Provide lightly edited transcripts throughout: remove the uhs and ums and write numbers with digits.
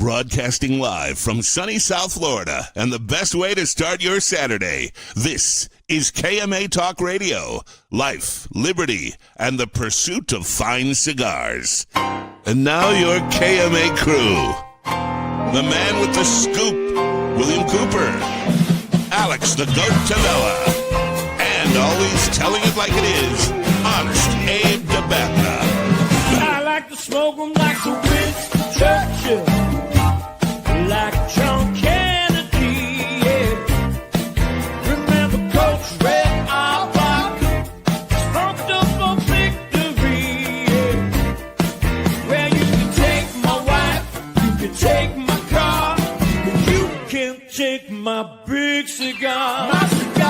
Broadcasting live from sunny South Florida, and the best way to start your Saturday. This is KMA Talk Radio. Life, liberty, and the pursuit of fine cigars. And now your KMA crew. The man with the scoop, William Cooper. Alex the Goat Tavella. And always telling it like it is, Honest Abe Dababneh. I like to smoke them like the Winston Churchill. Like John Kennedy, yeah. Remember Coach Red Auerbach, smoked up for victory, yeah. Well, you can take my wife, you can take my car, but you can't take my big cigar. My cigar.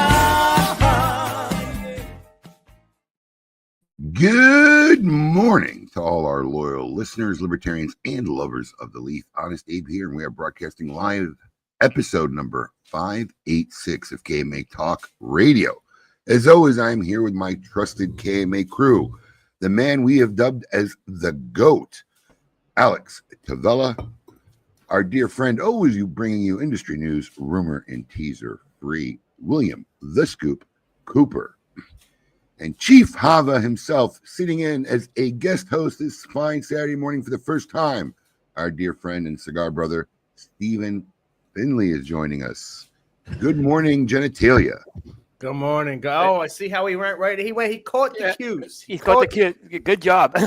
Good morning to all our loyal listeners, libertarians, and lovers of the leaf. Honest Abe here, and we are broadcasting live episode number 586 of KMA Talk Radio. As always, I'm here with my trusted KMA crew, the man we have dubbed as the GOAT, Alex Tavella, our dear friend, always bringing you industry news, rumor, and teaser free, William the Scoop Cooper. And Chief Hava himself sitting in as a guest host this fine Saturday morning for the first time. Our dear friend and cigar brother, Stephen Finley, is joining us. Good morning, genitalia. Good morning. Oh, I see how he went right. He caught the cues. He caught the cue. Good job.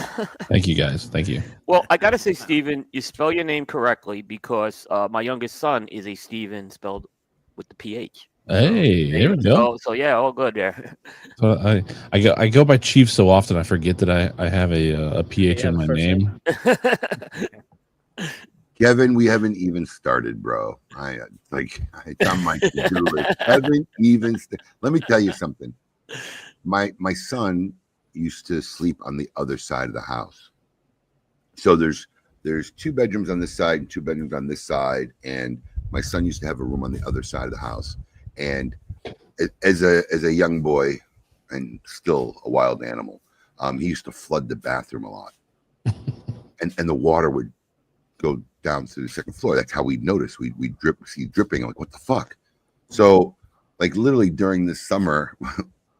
Thank you, guys. Thank you. Well, I got to say, Stephen, you spell your name correctly because my youngest son is a Stephen spelled with the PH. Hey, there we go. So yeah, all good there. So I go by Chief so often I forget that I have a PH in my name. Kevin, we haven't even started, bro. It's on my to-do list. Haven't even. Let me tell you something. My son used to sleep on the other side of the house. So there's 2 bedrooms on this side and 2 bedrooms on this side, and my son used to have a room on the other side of the house. And as a young boy, and still a wild animal, he used to flood the bathroom a lot, and the water would go down to the second floor. That's how we'd notice. We'd see dripping. I'm like, what the fuck? So, like, literally during the summer,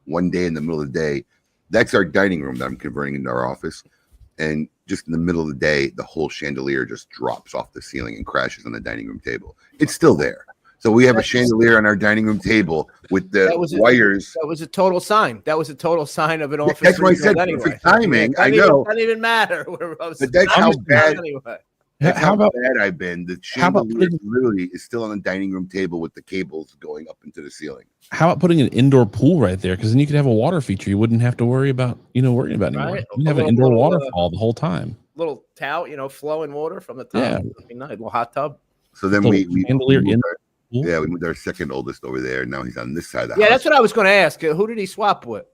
one day in the middle of the day, that's our dining room that I'm converting into our office, and just in the middle of the day, the whole chandelier just drops off the ceiling and crashes on the dining room table. It's still there. So we have a chandelier on our dining room table with the wires. That was a total sign. That was a total sign of an office. That's why I said perfect timing. I know. It doesn't even matter. But that's how bad. Anyway. That's how bad I've been. The chandelier literally is still on the dining room table with the cables going up into the ceiling. How about putting an indoor pool right there? Because then you could have a water feature. You wouldn't have to worry about anymore. Right. You'd have an indoor waterfall the whole time. Little towel, flowing water from the top. Yeah. That'd be nice. Little hot tub. So then we we moved our second oldest over there. Now he's on this side of the house. Yeah, that's what I was going to ask. Who did he swap with?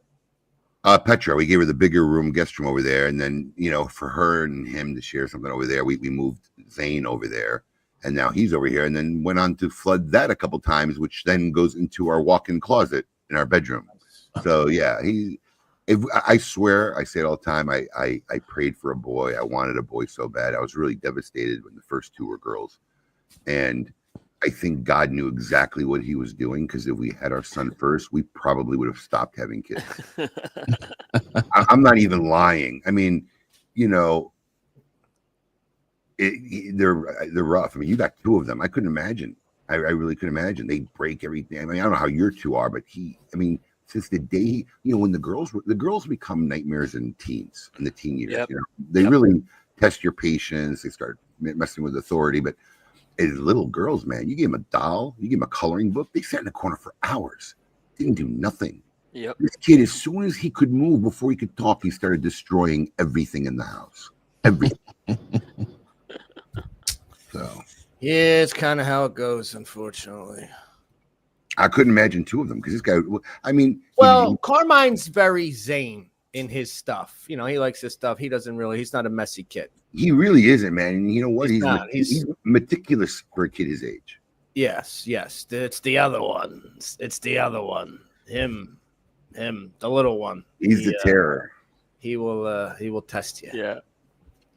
Petra. We gave her the bigger guest room over there, and then for her and him to share something over there, we moved Zane over there, and now he's over here, and then went on to flood that a couple times, which then goes into our walk-in closet in our bedroom. So yeah, I swear, I say it all the time. I prayed for a boy. I wanted a boy so bad. I was really devastated when the first 2 were girls, and I think God knew exactly what he was doing, because if we had our son first, we probably would have stopped having kids. I'm not even lying. I mean, they're rough. I mean, you got 2 of them. I couldn't imagine. I really couldn't imagine. They break everything. I mean, I don't know how your 2 are, but since the day, when the girls become nightmares in the teen years, Yep. They really test your patience. They start messing with authority, but as little girls, man, you gave them a doll, you gave them a coloring book, they sat in the corner for hours, didn't do nothing. Yep. This kid, as soon as he could move, before he could talk, he started destroying everything in the house. Everything. So Yeah, it's kind of how it goes, unfortunately. I couldn't imagine 2 of them, because this guy, Carmine's very Zane in his stuff. He likes his stuff. He's not a messy kid. He really isn't, man. And you know what? He's meticulous for a kid his age. Yes. It's the other one. Him, the little one. He's the terror. He will test you. Yeah.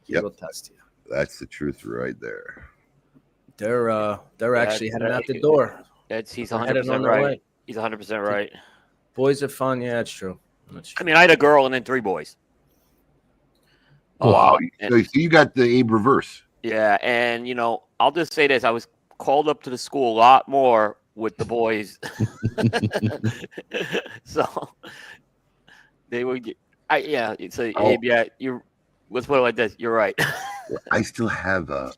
He will test you. That's the truth right there. They're actually heading out the door. He's Heading 100% on their right. way. He's 100% right. Boys are fun. Yeah, that's true. I mean, I had a girl and then 3 boys. Wow. And- So you got the Abe reverse. Yeah, and I'll just say this: I was called up to the school a lot more with the boys, so they would. It's a Abe. Yeah, let's put it like this. You're right. I still have I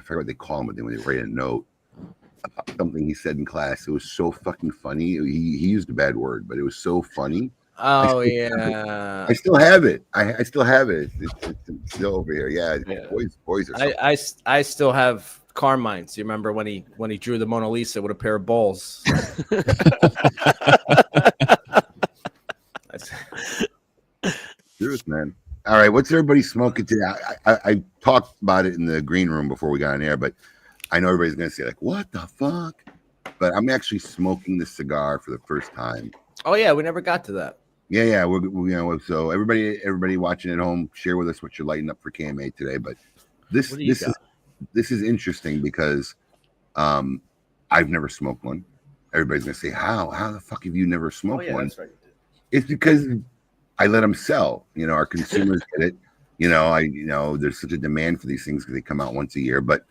forget what they call him, but when they write a note about something he said in class, it was so fucking funny. He used a bad word, but it was so funny. Oh yeah, I still have it. I still have it. It's still over here. Yeah. Boys are. I still have Carmine's. You remember when he drew the Mona Lisa with a pair of balls? Truth, man. All right, what's everybody smoking today? I talked about it in the green room before we got on air, but I know everybody's gonna say like, "What the fuck?" But I'm actually smoking this cigar for the first time. Oh yeah, we never got to that. Yeah. We're so everybody watching at home, share with us what you're lighting up for KMA today. But this is interesting because I've never smoked one. Everybody's gonna say, "How the fuck have you never smoked one?" That's right. It's because I let them sell. Our consumers get it. There's such a demand for these things because they come out once a year. But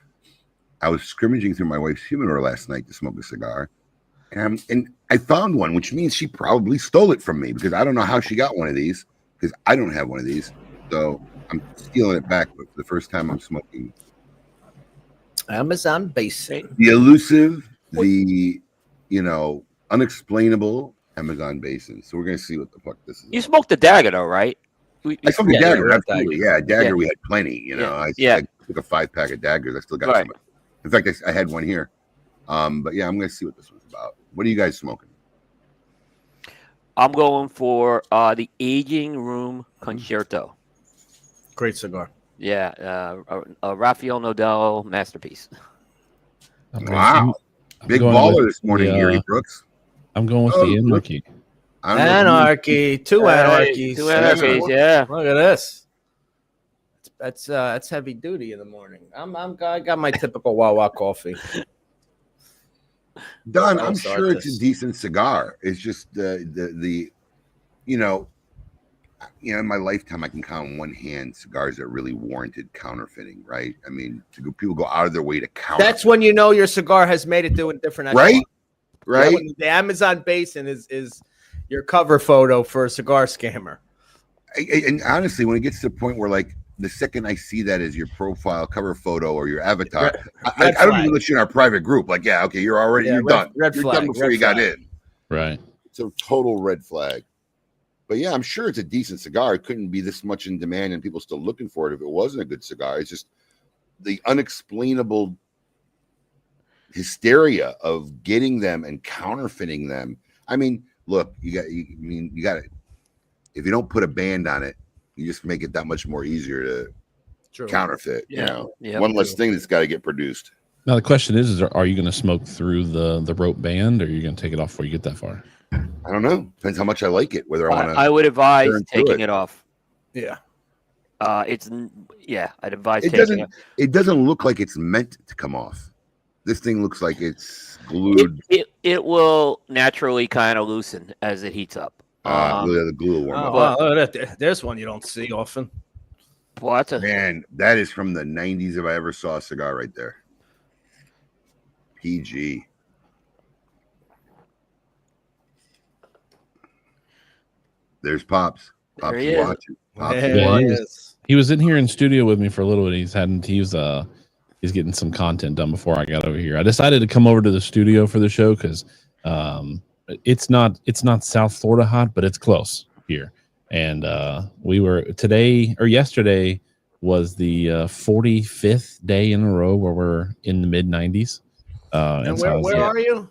I was scrimmaging through my wife's humidor last night to smoke a cigar, and I found one, which means she probably stole it from me because I don't know how she got one of these because I don't have one of these. So I'm stealing it back, but for the first time I'm smoking Amazon Basin. the elusive, the unexplainable Amazon Basin. So we're gonna see what the fuck this is. You smoked the Dagger though, right? I smoked a Dagger, absolutely. Yeah, Dagger. Yeah. We had plenty. I took a 5-pack of Daggers. I still got Right. some. In fact, I had one here. But yeah, I'm gonna see what this one's about. What are you guys smoking? I'm going for the Aging Room Concerto. Great cigar. Yeah, a Rafael Nodal masterpiece. Wow, big going baller with this morning, the, Gary Brooks. I'm going with Oh, the Anarchy. I don't know. Anarchy. Two anarchies. 2 anarchies. Yeah. Look at this. That's heavy duty in the morning. I got my typical Wawa coffee. Don, I'll I'm start sure it's this. a decent cigar. It's just the in my lifetime, I can count on one hand cigars that really warranted counterfeiting, right? I mean, people go out of their way to counter. That's when you know your cigar has made it to a different right, echelon. right. Yeah, when the Amazon Basin is your cover photo for a cigar scammer. And honestly, when it gets to the point where like the second I see that as your profile cover photo or your avatar, I don't even let you in our private group. Like, yeah, okay, you're done. Red You're flag, done before red you got flag. in. Right. It's a total red flag. But yeah, I'm sure it's a decent cigar. It couldn't be this much in demand and people still looking for it if it wasn't a good cigar. It's just the unexplainable hysteria of getting them and counterfeiting them. I mean, look, you got it. If you don't put a band on it, you just make it that much more easier to counterfeit. Yeah. One less thing that's got to get produced. Now the question is are you going to smoke through the rope band, or are you going to take it off before you get that far? I don't know. Depends how much I like it. Whether I want to. I would advise burn through taking it. it off. Yeah. I'd advise taking it. It doesn't look like it's meant to come off. This thing looks like it's glued. It will naturally kind of loosen as it heats up. The glue will warm Oh, up. wow, look at that. There's one you don't see often. What? Man, that is from the 90s if I ever saw a cigar right there. PG. There's Pops. Pops There he is is. watching. Pops Yeah, is Yeah, watching. he was in here in studio with me for a little bit. He's getting some content done before I got over here. I decided to come over to the studio for the show because it's not South Florida hot, but it's close here. And we were yesterday was the 45th day in a row where we're in the mid 90s. And where are you?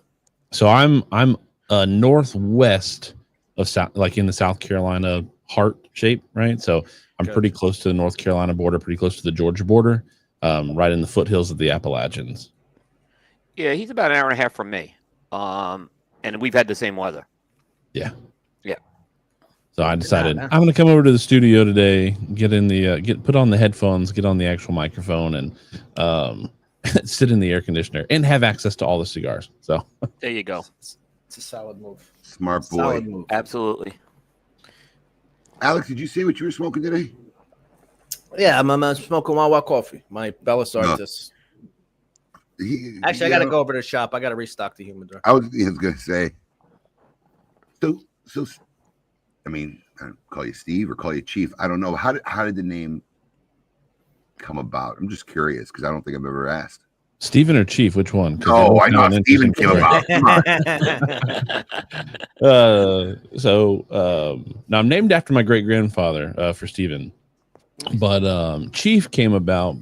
So I'm northwest of South, like in the South Carolina heart shape, right? So I'm pretty close to the North Carolina border, pretty close to the Georgia border, right in the foothills of the Appalachians. Yeah, he's about an hour and a half from me. And we've had the same weather. Yeah. Yeah. So I decided I'm going to come over to the studio today, get in the put on the headphones, get on the actual microphone, and sit in the air conditioner, and have access to all the cigars. So There you go. It's a solid move. Smart boy. Solid move. Absolutely. Alex, did you say what you were smoking today? Yeah, I'm smoking Wawa coffee. My Bellas Artis. Actually, I got to go over to the shop. I got to restock the humidor. I was going to say. So, I mean, I don't call you Steve or call you Chief. I don't know. How did the name come about? I'm just curious because I don't think I've ever asked. Stephen or Chief, which one? Oh, I know how Stephen came about. Come on. Now I'm named after my great grandfather for Stephen, but Chief came about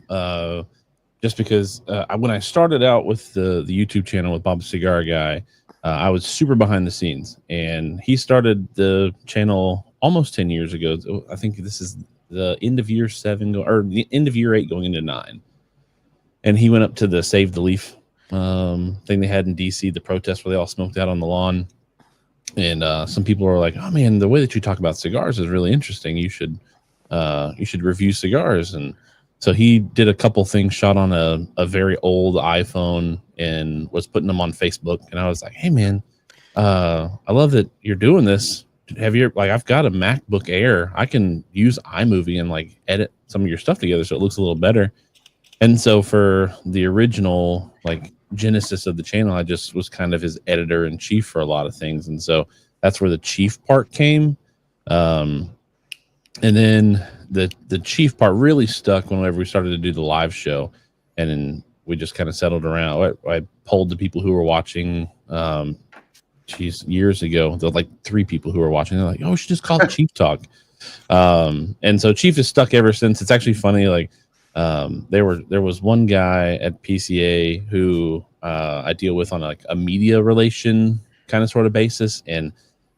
just because when I started out with the YouTube channel with Bob the Cigar Guy, I was super behind the scenes, and he started the channel almost 10 years ago. I think this is the end of year 7 or the end of year 8 going into 9. And he went up to the Save the Leaf thing they had in DC, the protest where they all smoked out on the lawn. And some people were like, "Oh man, the way that you talk about cigars is really interesting. You should review cigars." And so he did a couple things, shot on a very old iPhone, and was putting them on Facebook. And I was like, "Hey man, I love that you're doing this. I've got a MacBook Air. I can use iMovie and like edit some of your stuff together so it looks a little better." And so for the original like genesis of the channel, I just was kind of his editor in chief for a lot of things. And so that's where the chief part came. And then the chief part really stuck whenever we started to do the live show. And then we just kind of settled around. I polled the people who were watching, years ago, there were like 3 people who were watching. They're like, "Oh, we should just call it Chief Talk." And so Chief is stuck ever since. It's actually funny. Like, there was one guy at PCA who I deal with on like a media relation kind of sort of basis, and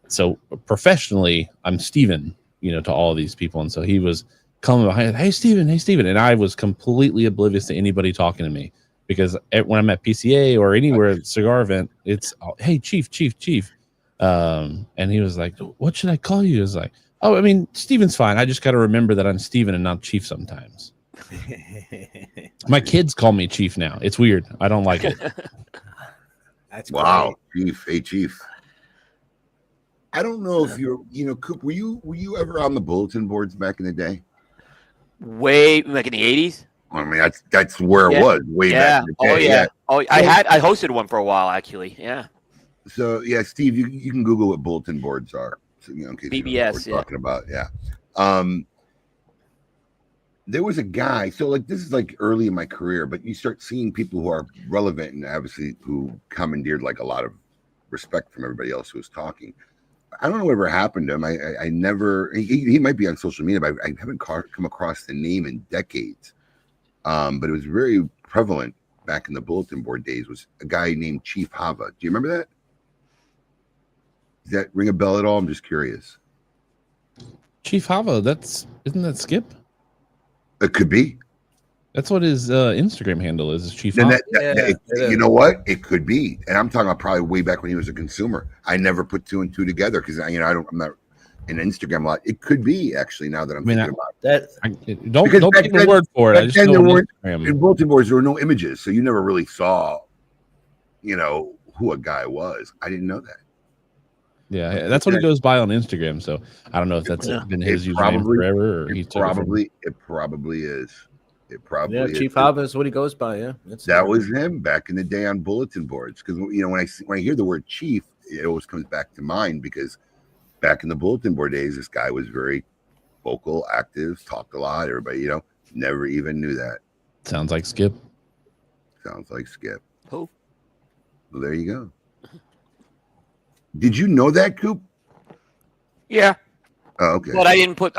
so professionally I'm Steven, to all of these people. And so he was coming behind, hey Steven, and I was completely oblivious to anybody talking to me, because when I'm at PCA or anywhere at a cigar event, it's, "Hey Chief." And he was like, "What should I call you?" I was like, "Oh, I mean, Steven's fine. I just got to remember that I'm Steven and not Chief sometimes." My kids call me Chief now. It's weird. I don't like it. That's wow, great. Chief. Hey, Chief. I don't know if you're, Coop, were you ever on the bulletin boards back in the day? Way like in the 80s. I mean, that's where it was way back in the day. Oh yeah. Oh, I hosted one for a while actually. Yeah. So yeah, Steve, you can Google what bulletin boards are. So, in case BBS. You know what we're talking about. Yeah. There was a guy, so like this is like early in my career, but you start seeing people who are relevant and obviously who commandeered like a lot of respect from everybody else who was talking. I don't know whatever happened to him. I never, he might be on social media, but I haven't come across the name in decades. But it was very prevalent back in the bulletin board days, was a guy named Chief Hava. Do you remember that? Does that ring a bell at all? I'm just curious. Chief Hava, isn't that Skip? It could be. That's what his Instagram handle is Chief Hava. You know what? It could be. And I'm talking about probably way back when he was a consumer. I never put 2 and 2 together because I'm not in Instagram a lot. It could be actually now that I'm thinking about that. Don't take my word for it. I just know in bulletin boards there were no images, so you never really saw, who a guy was. I didn't know that. Yeah, that's what he goes by on Instagram. So I don't know if that's been his username forever, or it probably is. It probably is. Chief Hava is what he goes by. Yeah, that was him back in the day on bulletin boards. Because when I hear the word chief, it always comes back to mind because back in the bulletin board days, this guy was very vocal, active, talked a lot. Everybody, never even knew that. Sounds like Skip. Oh, well, there you go. Did you know that, Coop? Yeah. Oh, okay. But I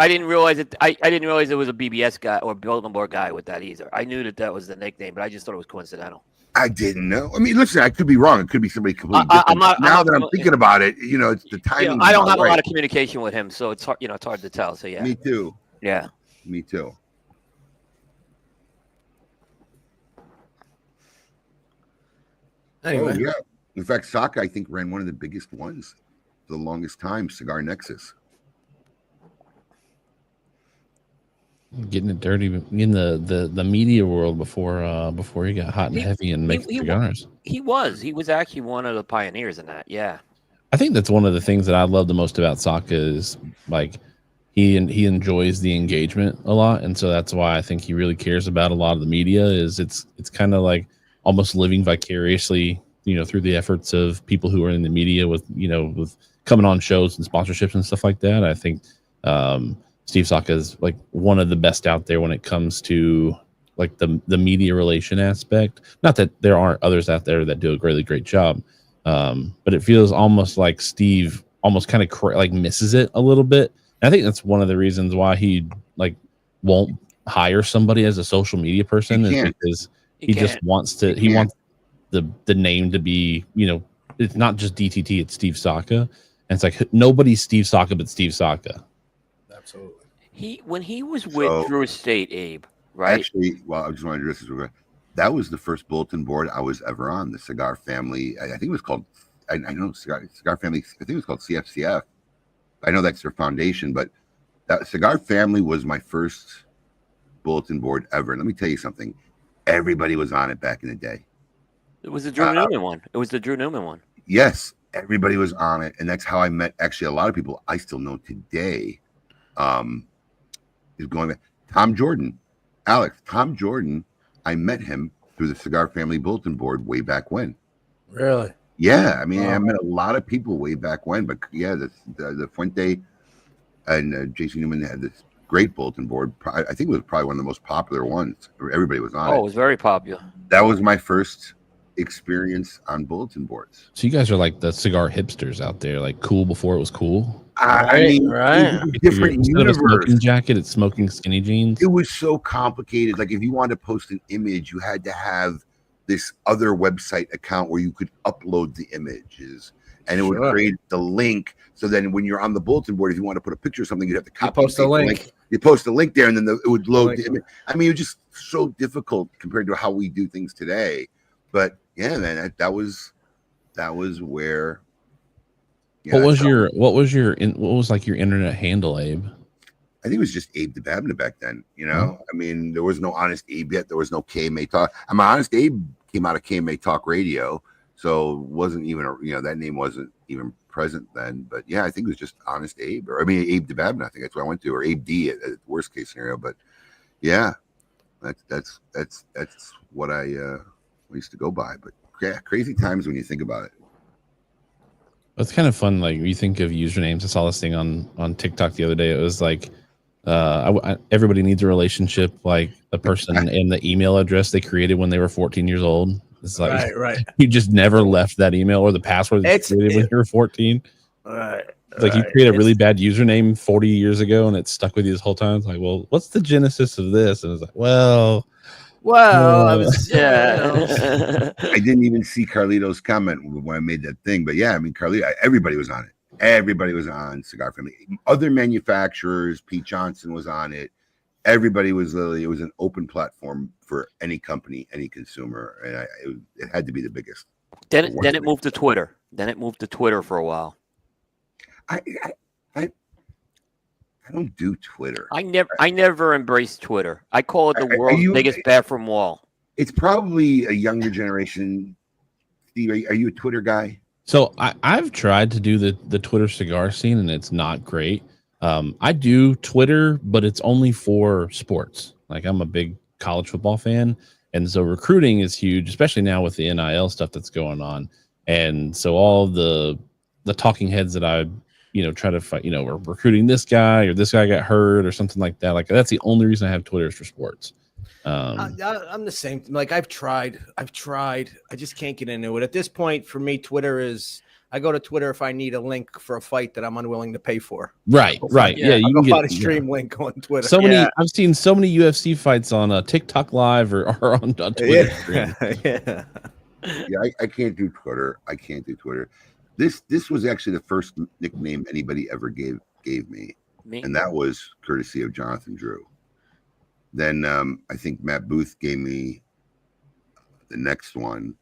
didn't realize it. I didn't realize it was a BBS guy or bulletin board guy with that either. I knew that was the nickname, but I just thought it was coincidental. I didn't know. I mean, listen, I could be wrong. It could be somebody completely different. Now that I'm thinking about it, it's the timing. I don't have a lot of communication with him, so it's hard. It's hard to tell. So yeah. Me too. Yeah. Me too. Anyway. Oh, yeah. In fact, Saka, I think, ran one of the biggest ones for the longest time, Cigar Nexus. Getting it dirty in the media world before he got hot and heavy and making cigars. He was actually one of the pioneers in that. Yeah. I think that's one of the things that I love the most about Saka is like he enjoys the engagement a lot, and so that's why I think he really cares about a lot of the media. Is it's kind of like almost living vicariously, through the efforts of people who are in the media with coming on shows and sponsorships and stuff like that. I think Steve Saka is like one of the best out there when it comes to like the media relation aspect. Not that there aren't others out there that do a really great job, but it feels almost like Steve almost kind of like misses it a little bit. And I think that's one of the reasons why he like won't hire somebody as a social media person is because he just wants to. He wants the name to be, it's not just DTT, it's Steve Saka. And it's like nobody's Steve Saka but Steve Saka. Absolutely. When he was with Drew Estate, Abe, right? Actually, well, I just want to address this real quick. That was the first bulletin board I was ever on. The Cigar Family, I think it was called. I know Cigar Family. I think it was called CFCF. I know that's their foundation, but that Cigar Family was my first bulletin board ever. And let me tell you something. Everybody was on it back in the day. It was the Drew Newman one. It was the Drew Newman one. Yes, everybody was on it, and that's how I met actually a lot of people I still know today. Is going back. Tom Jordan, Tom Jordan. I met him through the Cigar Family bulletin board way back when. Really? Yeah, I mean, I met a lot of people way back when, but yeah, the Fuente and Jason Newman had this great bulletin board. I think it was probably one of the most popular ones. Everybody was on it. Oh, it was very popular. That was my first experience on bulletin boards. So you guys are like the cigar hipsters out there, like cool before it was cool. I mean, right? Different Instead of a smoking jacket, it's smoking skinny jeans. It was so complicated. Like if you wanted to post an image, you had to have this other website account where you could upload the images, and it would create the link. So then, when you're on the bulletin board, if you want to put a picture of something, you'd have to copy post a link. You post a link there, and then it would load the image. I mean, it was just so difficult compared to how we do things today. But yeah, man, that was where. Yeah, what was your internet handle, Abe? I think it was just Abe Dababneh back then. I mean, there was no Honest Abe yet. There was no KMA Talk. Honest Abe came out of KMA Talk Radio, so it wasn't even that name wasn't even present then. But yeah, I think it was just Honest Abe, Abe Dababneh. I think that's what I went to, or Abe D at the worst case scenario. But yeah, that's what I used to go by. But yeah, crazy times when you think about it. It's kind of fun. Like you think of usernames. I saw this thing on TikTok the other day. It was like, everybody needs a relationship, like the person and the email address they created when they were 14 years old. It's like, right. You just never left that email or the password that you created when you were 14. Right. It's like you create a really bad username 40 years ago and it's stuck with you this whole time. It's like, well, what's the genesis of this? And it's like, well, I was, Yeah. I didn't even see Carlito's comment when I made that thing, but yeah, I mean, Carlito, everybody was on it. Everybody was on Cigar Family. Other manufacturers, Pete Johnson was on it. Everybody was literally, it was an open platform for any company, any consumer, and it had to be the biggest. Then it moved to Twitter. Then it moved to Twitter for a while. I don't do Twitter. I never embraced Twitter. I call it the world's biggest bathroom wall. It's probably a younger generation. Steve, are you a Twitter guy? So I've tried to do the Twitter cigar scene, and it's not great. I do Twitter, but it's only for sports. Like I'm a big college football fan, and so recruiting is huge, especially now with the NIL stuff that's going on. And so all the talking heads that I try to fight, we're recruiting this guy or this guy got hurt or something like that. Like that's the only reason I have Twitter is for sports. I'm the same. Like I've tried. I just can't get into it. At this point, for me, Twitter is. I go to Twitter if I need a link for a fight that I'm unwilling to pay for. Right. Yeah, you can find a stream link on Twitter. I've seen so many UFC fights on TikTok Live or on Twitter. Yeah. I can't do Twitter. This was actually the first nickname anybody ever gave me, and that was courtesy of Jonathan Drew. Then I think Matt Booth gave me the next one,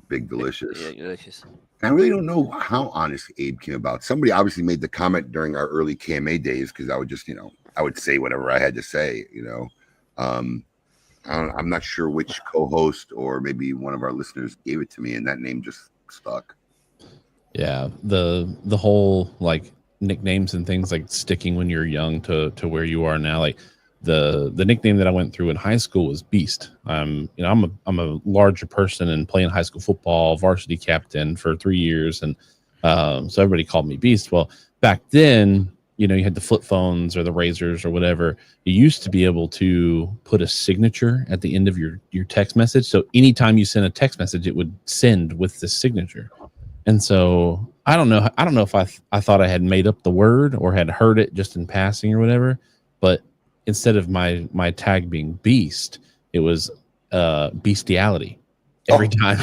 Big Delicious. Yeah, delicious. And I really don't know how Honest Abe came about. Somebody obviously made the comment during our early KMA days because I would just, I would say whatever I had to say, I'm not sure which co-host or maybe one of our listeners gave it to me, and that name just stuck. Yeah, the whole like nicknames and things like sticking when you're young to where you are now. Like the nickname that I went through in high school was Beast. I'm a larger person and playing high school football, varsity captain for 3 years, and so everybody called me Beast. Well, back then, you had the flip phones or the razors or whatever. You used to be able to put a signature at the end of your text message. So anytime you send a text message, it would send with this signature. And so I don't know if I thought I had made up the word or had heard it just in passing or whatever. But instead of my tag being Beast, it was bestiality every time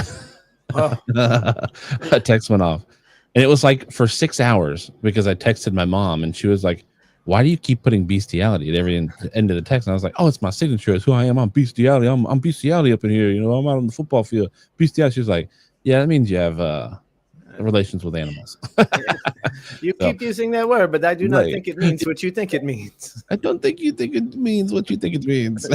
a text went off. And it was like for 6 hours because I texted my mom and she was like, "Why do you keep putting bestiality at every end of the text?" And I was like, "Oh, it's my signature. It's who I am. I'm bestiality. I'm bestiality up in here. I'm out on the football field. Bestiality." She was like, "Yeah, that means you have relations with animals." You keep using that word, but I do not think it means what you think it means. I don't think you think it means what you think it means.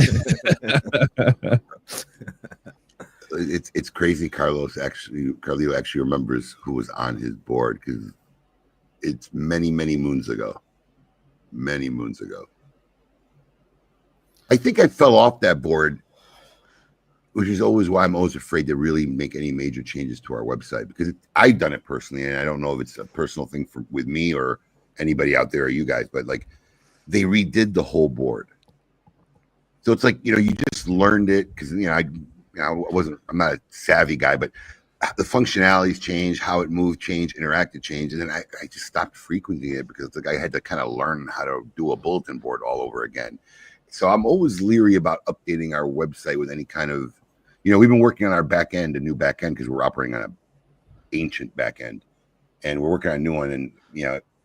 It's crazy. Carlio actually remembers who was on his board because it's many moons ago. I think I fell off that board, which is always why I'm always afraid to really make any major changes to our website, because I've done it personally, and I don't know if it's a personal thing with me or anybody out there or you guys, but like they redid the whole board. So it's like, you just learned it because, I'm not a savvy guy, but the functionalities changed, how it moved changed, interacted changed. And then I just stopped frequenting it because I had to kind of learn how to do a bulletin board all over again. So I'm always leery about updating our website with any kind of, we've been working on our back end, a new back end, because we're operating on an ancient back end, and we're working on a new one. And,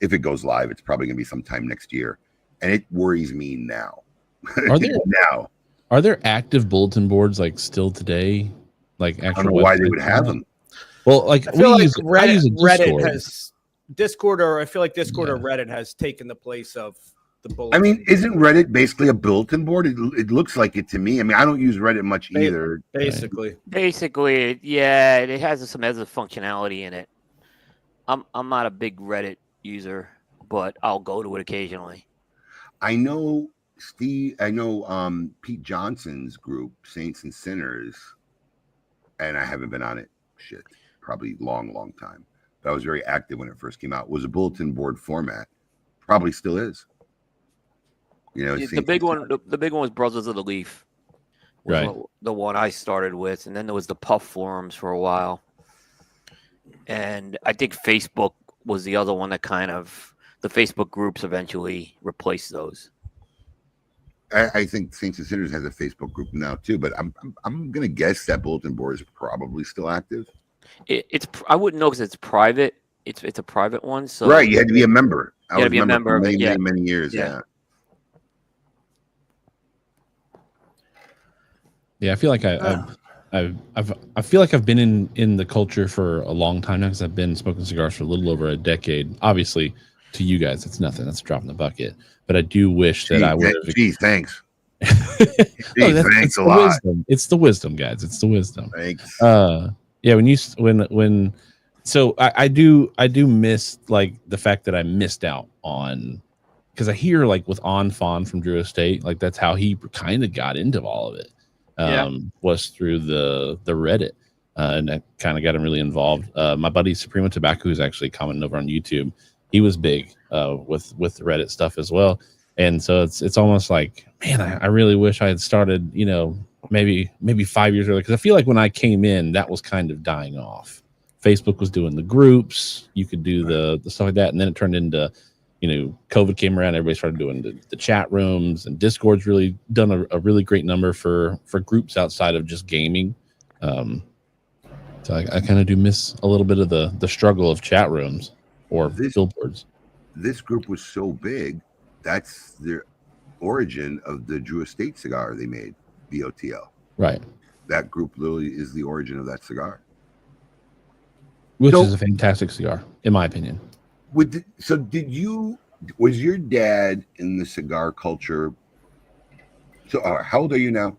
if it goes live, it's probably going to be sometime next year. And it worries me now. Are there active bulletin boards like still today? Like actual, I don't know why they would have them. Well, like I feel use Reddit has Discord, or I feel like Discord or Reddit has taken the place of the bulletin. I mean, isn't Reddit basically a bulletin board? It looks like it to me. I mean, I don't use Reddit much either. Basically, yeah, it has some other functionality in it. I'm not a big Reddit user, but I'll go to it occasionally. I know Pete Johnson's group, Saints and Sinners, and I haven't been on it probably long time, but I was very active when it first came out. It was a bulletin board format, probably still is. The big one was Brothers of the Leaf, right? The one I started with, and then there was the Puff forums for a while, and I think Facebook was the other one that the Facebook groups eventually replaced those. I think Saints and Sinners has a Facebook group now too, but I'm gonna guess that bulletin board is probably still active. I wouldn't know because it's private. It's a private one, so right. You had to be a member. I was a member for many years. Yeah. Yeah, I feel like I feel like I've been in the culture for a long time now because I've been smoking cigars for a little over a decade. Obviously, to you guys, it's nothing. That's a drop in the bucket. But I do wish that I would have. Gee, thanks. Thanks a lot. Wisdom. It's the wisdom, guys. It's the wisdom. Thanks. Yeah. So I do miss like the fact that I missed out on, because I hear like with On Fawn from Drew Estate, like that's how he kind of got into all of it. Was through the Reddit, and that kind of got him really involved. My buddy Supremo Tobacco, who's actually commenting over on YouTube, he was big with the Reddit stuff as well. And so it's almost like, man, I really wish I had started, maybe 5 years earlier, because I feel like when I came in, that was kind of dying off. Facebook was doing the groups, you could do the stuff like that, and then it turned into, COVID came around, everybody started doing the chat rooms, and Discord's really done a really great number for groups outside of just gaming. So I kind of do miss a little bit of the struggle of chat rooms or billboards. This group was so big, that's the origin of the Drew Estate cigar they made, BOTL. Right. That group literally is the origin of that cigar. Which is a fantastic cigar, in my opinion. Did you Was your dad in the cigar culture? So, how old are you now?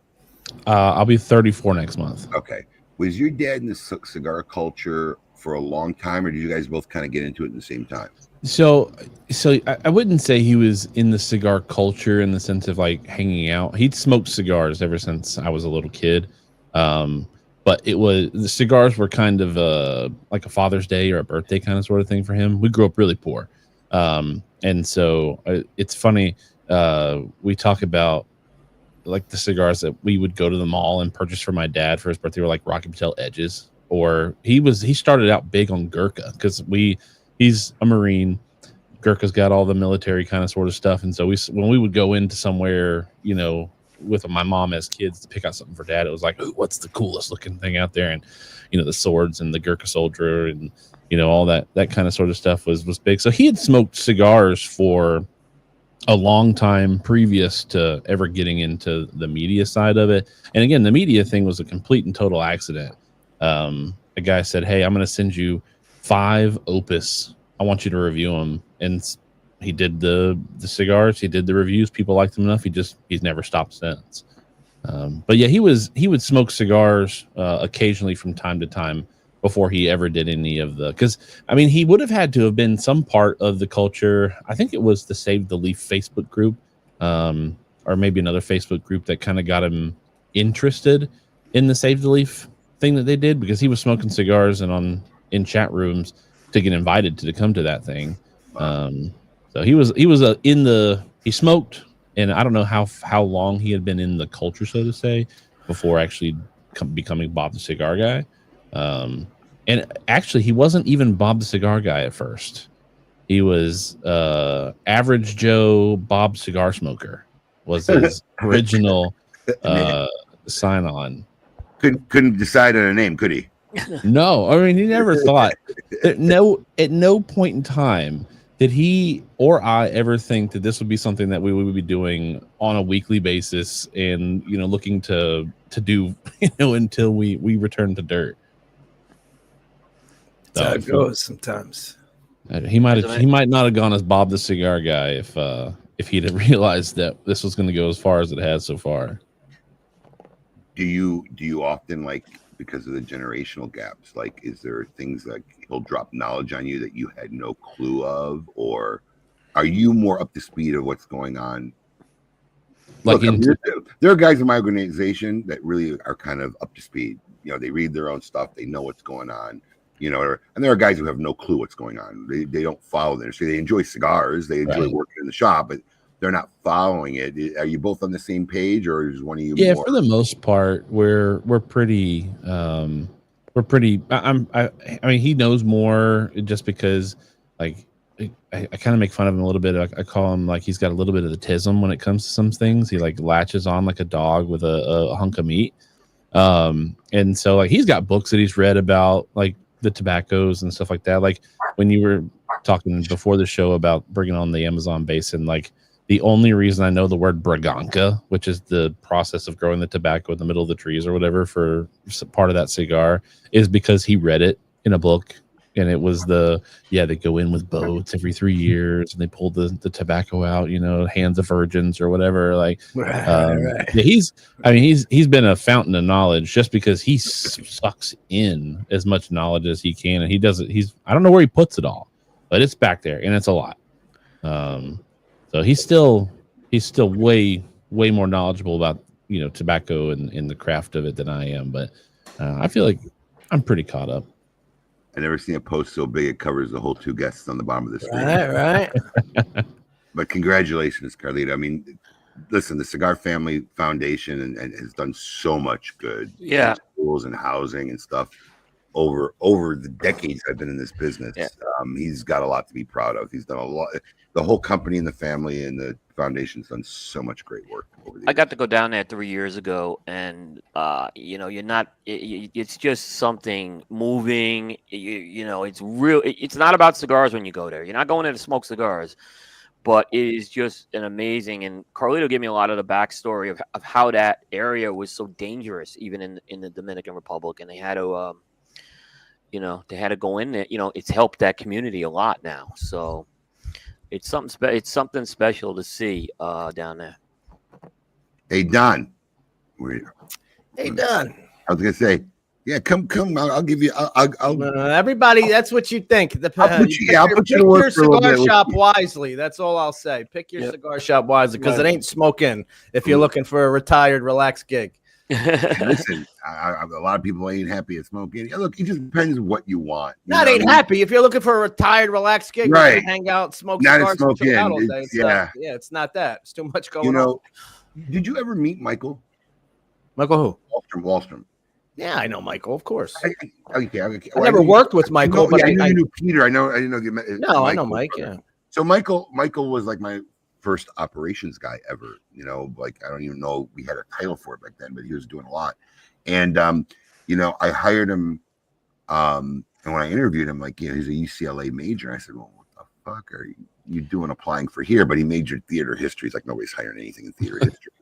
I'll be 34 next month. Okay. Was your dad in the cigar culture for a long time, or did you guys both kind of get into it at the same time? So I wouldn't say he was in the cigar culture in the sense of like hanging out. He'd smoked cigars ever since I was a little kid. But the cigars were kind of like a Father's Day or a birthday kind of sort of thing for him. We grew up really poor. And so it's funny. We talk about like the cigars that we would go to the mall and purchase for my dad for his birthday were like Rocky Patel Edges, or he started out big on Gurkha because he's a Marine. Gurkha's got all the military kind of sort of stuff. And so when we would go into somewhere, you know, with my mom as kids to pick out something for dad, it was like, ooh, what's the coolest looking thing out there? And, you know, the swords and the Gurkha soldier and, you know, all that kind of sort of stuff was big. So he had smoked cigars for a long time previous to ever getting into the media side of it. And again, the media thing was a complete and total accident. A guy said, hey, I'm going to send you 5 opus. I want you to review them. And he did the cigars. He did the reviews. People liked him enough. He's never stopped since. But yeah, he would smoke cigars occasionally from time to time before he ever did any of because I mean, he would have had to have been some part of the culture. I think it was the Save the Leaf Facebook group, or maybe another Facebook group that kind of got him interested in the Save the Leaf thing that they did, because he was smoking cigars and in chat rooms to get invited to come to that thing. So he smoked, and I don't know how long he had been in the culture, so to say, before actually becoming Bob the Cigar Guy. And actually, he wasn't even Bob the Cigar Guy at first. He was Average Joe Bob Cigar Smoker was his original sign on. Couldn't decide on a name, could he? No, I mean, he never thought. At no point in time did he or I ever think that this would be something that we would be doing on a weekly basis and, you know, looking to do, you know, until we return to dirt. That's how it goes sometimes. He might not have gone as Bob the Cigar Guy if he'd have realized that this was going to go as far as it has so far. Do you often, like, because of the generational gaps, like, is there things like he'll drop knowledge on you that you had no clue of, or are you more up to speed of what's going on? Like, there are guys in my organization that really are kind of up to speed. You know, they read their own stuff, they know what's going on. You know, and there are guys who have no clue what's going on. They don't follow the industry. They enjoy cigars. They enjoy working in the shop, but they're not following it. Are you both on the same page, or is one of you? Yeah, more? For the most part, we're pretty. I mean, he knows more just because, like, I kind of make fun of him a little bit. I call him like he's got a little bit of the tism when it comes to some things. He like latches on like a dog with a hunk of meat. And so like he's got books that he's read about like the tobaccos and stuff like that. Like when you were talking before the show about bringing on the Amazon basin, like the only reason I know the word Braganca, which is the process of growing the tobacco in the middle of the trees or whatever for part of that cigar, is because he read it in a book. And it was they go in with boats every 3 years and they pull the tobacco out, you know, hands of virgins or whatever. Like, right. Yeah, he's been a fountain of knowledge just because he sucks in as much knowledge as he can. And I don't know where he puts it all, but it's back there and it's a lot. So he's still way more knowledgeable about, you know, tobacco and the craft of it than I am. But I feel like I'm pretty caught up. I never seen a post so big it covers the whole 2 guests on the bottom of the screen. Right. But congratulations, Carlito. I mean, listen, the Cigar Family Foundation and has done so much good. Yeah. Schools and housing and stuff over the decades I've been in this business. Yeah. He's got a lot to be proud of. He's done a lot. The whole company and the family and the foundation's done so much great work over the years. I got to go down there 3 years ago, and you know, it's just something moving. You know, it's real. It's not about cigars when you go there. You're not going there to smoke cigars, but it is just an amazing. And Carlito gave me a lot of the backstory of how that area was so dangerous, even in the Dominican Republic, and they had to, you know, they had to go in there. You know, it's helped that community a lot now. So. It's something it's something special to see down there. Hey Don, Hey, Don. I was gonna say, yeah, come. I'll give you. I'll Everybody, that's what you think. I'll put you to pick work your for a little cigar bit. shop wisely. That's all I'll say. Pick your cigar shop wisely because it ain't smoking if you're looking for a retired, relaxed gig. Listen, a lot of people ain't happy at smoking. Look, it just depends what you want. Not ain't happy if you're looking for a retired, relaxed gig. Right. You can hang out, smoke Not cigars, smoke and chill in. out all day. It's- It's not that. It's too much going You on. know, did you ever meet Michael Michael who? Wallstrom? Yeah, I know Michael, of course. Okay. I never worked with Michael, but I knew you knew Peter. I didn't know you met. No, I know Mike. Yeah. So Michael was like my first operations guy ever. You know, like I don't even know we had a title for it back then, but he was doing a lot. And you know, I hired him. And when I interviewed him, like, you know, he's a UCLA major. I said, well, what the fuck are you doing applying for here? But he majored theater history. He's like, nobody's hiring anything in theater history.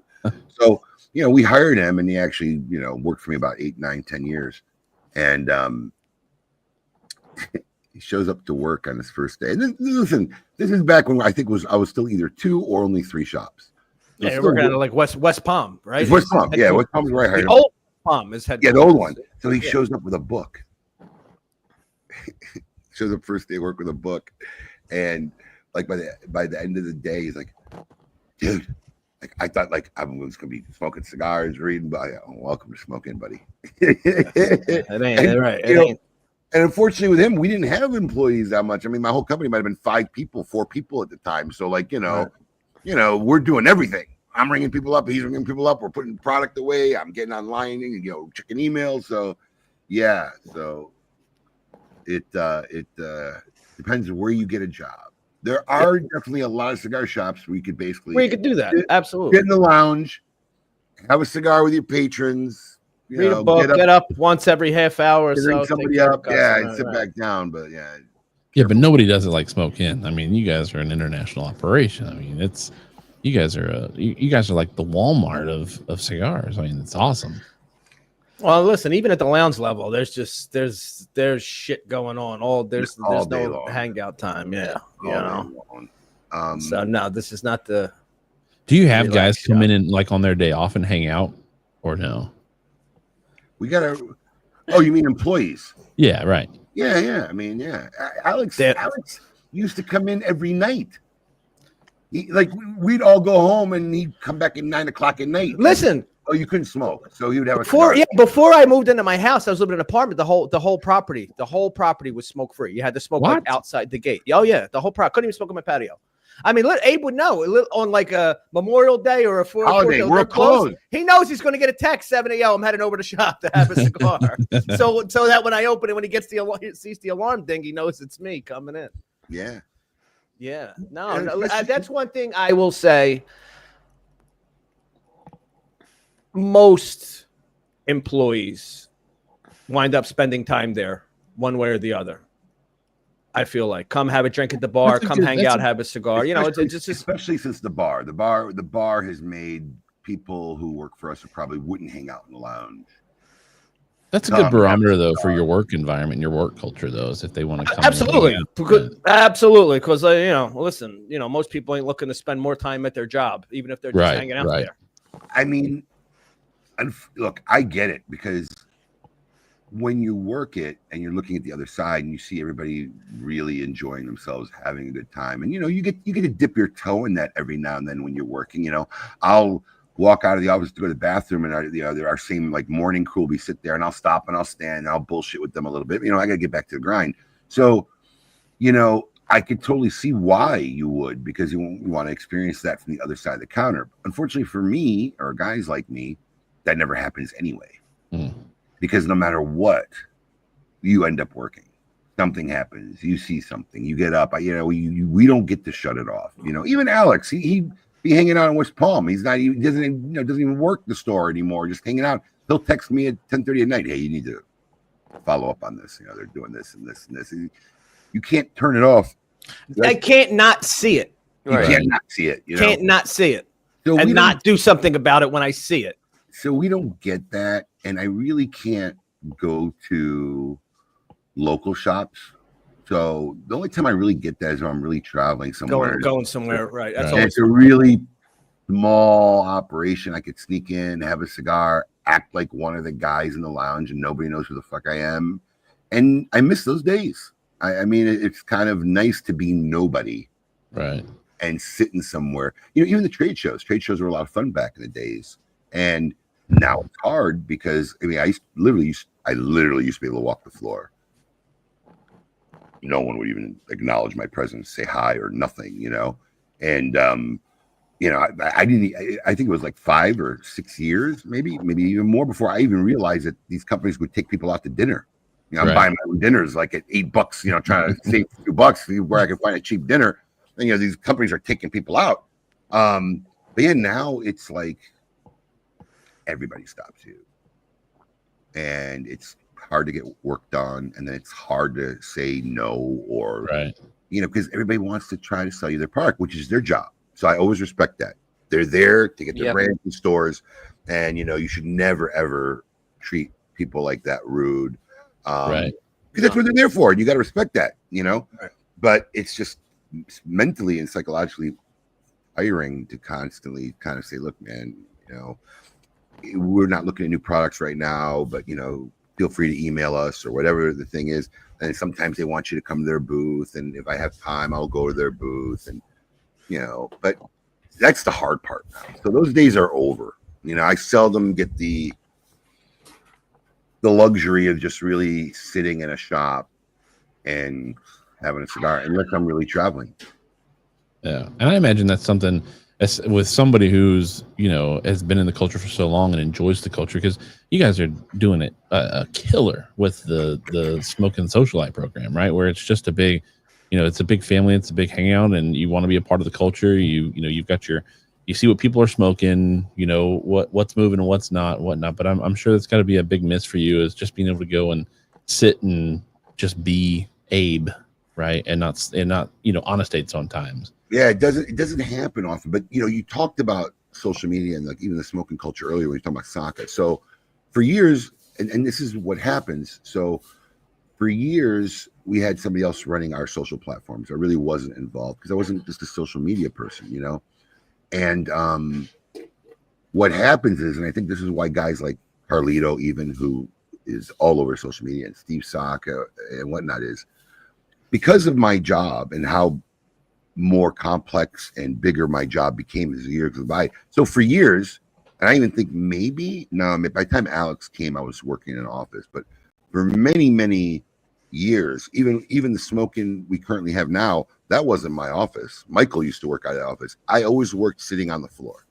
So, you know, we hired him, and he actually, you know, worked for me about 8, 9, 10 years. And he shows up to work on his first day. And then, listen, this is back when I was still either 2 or only 3 shops. Yeah, you're working at like West Palm, right? It's West Palm. Yeah, West Palm is where I hired him. Old Palm is head. Yeah, the old one. So he shows up with a book. Shows up first day work with a book, and like by the end of the day, he's like, dude, like I thought like I was gonna be smoking cigars, reading, but welcome to smoking, buddy. It ain't right. It ain't. And unfortunately, with him, we didn't have employees that much. I mean, my whole company might have been 5 people, 4 people at the time. So, like, you know, we're doing everything. I'm ringing people up. He's ringing people up. We're putting product away. I'm getting online, and, you know, checking emails. So, yeah. So it depends on where you get a job. There are definitely a lot of cigar shops where you could basically do that. Absolutely. Get in the lounge, have a cigar with your patrons. Read a book, get up once every half hour or so. Ring somebody up, and sit back down. But yeah, but nobody does it like Smoke In. I mean, you guys are an international operation. I mean, it's you guys are like the Walmart of cigars. I mean, it's awesome. Well, listen, even at the lounge level, there's shit going on. There's no hangout time. Yeah, you know. So no, this is not the. Do you have guys come in and like on their day off and hang out, or no? We gotta. Oh, you mean employees? Yeah, right. Yeah. I mean, yeah. Alex used to come in every night. We'd all go home, and he'd come back at 9 o'clock at night. Listen. Oh, you couldn't smoke, so he would have before I moved into my house, I was living in an apartment. The whole property was smoke free. You had to smoke like outside the gate. Oh yeah, the whole property. Couldn't even smoke on my patio. I mean, Abe would know on like a Memorial Day or a holiday. We're closed. He knows he's going to get a text 7 a.m. I'm heading over to shop to have a cigar. so that when I open it, when he gets sees the alarm ding, he knows it's me coming in. Yeah. Yeah. No, that's one thing I will say. Most employees wind up spending time there one way or the other. I feel like come have a drink at the bar, hang out, have a cigar. You know, it's just especially since the bar has made people who work for us who probably wouldn't hang out in the lounge. That's a good barometer, though, for your work environment, your work culture, though, is if they want to come. Absolutely, absolutely. Because you know, listen, you know, most people ain't looking to spend more time at their job, even if they're just hanging out there. I mean, look, I get it, because when you work it and you're looking at the other side and you see everybody really enjoying themselves, having a good time, and you know, you get to dip your toe in that every now and then when you're working. You know, I'll walk out of the office to go to the bathroom, and our same like morning crew will be sit there, and I'll stop and I'll stand and I'll bullshit with them a little bit. You know, I got to get back to the grind. So, you know, I could totally see why you would, because you want to experience that from the other side of the counter. Unfortunately for me, or guys like me, that never happens anyway. Because no matter what, you end up working. Something happens. You see something. You get up. We don't get to shut it off. You know, even Alex, he be hanging out in West Palm. He's not even doesn't even work the store anymore. Just hanging out. He'll text me at 10:30 at night. Hey, you need to follow up on this. You know, they're doing this and this and this. You can't turn it off. I can't not see it. You can't not see it. You can't not see it, so and not do something about it when I see it. So we don't get that, and I really can't go to local shops So the only time I really get that is when I'm really traveling somewhere. Going somewhere, right? That's Right. And always it's a really small operation. I could sneak in, have a cigar, act like one of the guys in the lounge, and nobody knows who the fuck I am. And I miss those days. I mean, it's kind of nice to be nobody Right. and sitting somewhere. You know, even the trade shows. Trade shows were a lot of fun back in the days. And now it's hard because I mean, I literally used to be able to walk the floor. No one would even acknowledge my presence, say hi or nothing, you know. And you know, I didn't. I think it was like 5 or 6 years, maybe even more, before I even realized that these companies would take people out to dinner. You know, I'm buying my own dinners like at $8. You know, trying to save $2 where I can find a cheap dinner. And you know, these companies are taking people out. But yeah, now it's like everybody stops you, and it's hard to get work done, and then it's hard to say no, or you know, because everybody wants to try to sell you their product, which is their job. So I always respect that. They're there to get their brand in stores, and you know, you should never ever treat people like that rude, because that's what they're there for, and you got to respect that, you know. But it's just mentally and psychologically tiring to constantly kind of say, look, man, you know, we're not looking at new products right now, but you know, feel free to email us or whatever the thing is. And sometimes they want you to come to their booth, and if I have time, I'll go to their booth, and you know, but that's the hard part now. So those days are over. You know, I seldom get the luxury of just really sitting in a shop and having a cigar unless I'm really traveling. Yeah, and I imagine that's something with somebody who's, you know, has been in the culture for so long and enjoys the culture, because you guys are doing it a killer with the Smoke and Socialite program, right? Where it's just a big, you know, it's a big family, it's a big hangout, and you want to be a part of the culture. You know, you've got you see what people are smoking, you know, what's moving and what's not, whatnot. But I'm sure that's got to be a big miss for you, is just being able to go and sit and just be Abe, right? And not you know, Honest Abe sometimes. Yeah, it doesn't happen often. But you know, you talked about social media and like even the smoking culture earlier when you talked about Saka. So for years, and this is what happens. So for years, we had somebody else running our social platforms. I really wasn't involved because I wasn't just a social media person, you know. And what happens is, and I think this is why guys like Carlito, even, who is all over social media, and Steve Saka and whatnot, is because of my job and how more complex and bigger my job became as the years go by. So for years, and I even think maybe, no, by the time Alex came, I was working in an office, but for many, many years, even the smoking we currently have now, that wasn't my office. Michael used to work out of the office. I always worked sitting on the floor.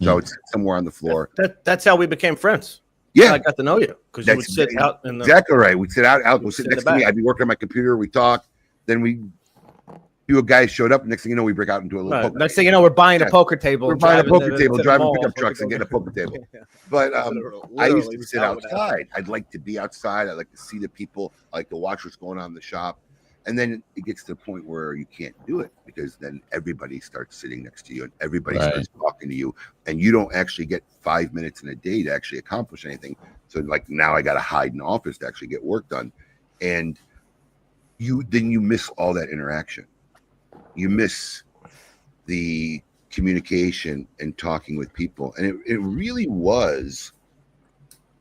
So I would sit somewhere on the floor. That's how we became friends. Yeah. I got to know you because you would sit out in the... Exactly right. We'd sit out. Alex would sit next to me. I'd be working on my computer. We talk. Then few guys showed up. Next thing you know, we break out into a little poker. Next thing you know, we're buying a poker table. We're buying a poker table, driving pickup trucks and getting a poker table. But I used to sit outside. I'd like to be outside. I'd like to see the people. I like to watch what's going on in the shop. And then it gets to the point where you can't do it because then everybody starts sitting next to you and everybody starts talking to you. And you don't actually get 5 minutes in a day to actually accomplish anything. So like now I got to hide in the office to actually get work done. And you miss all that interaction. You miss the communication and talking with people. And it really was,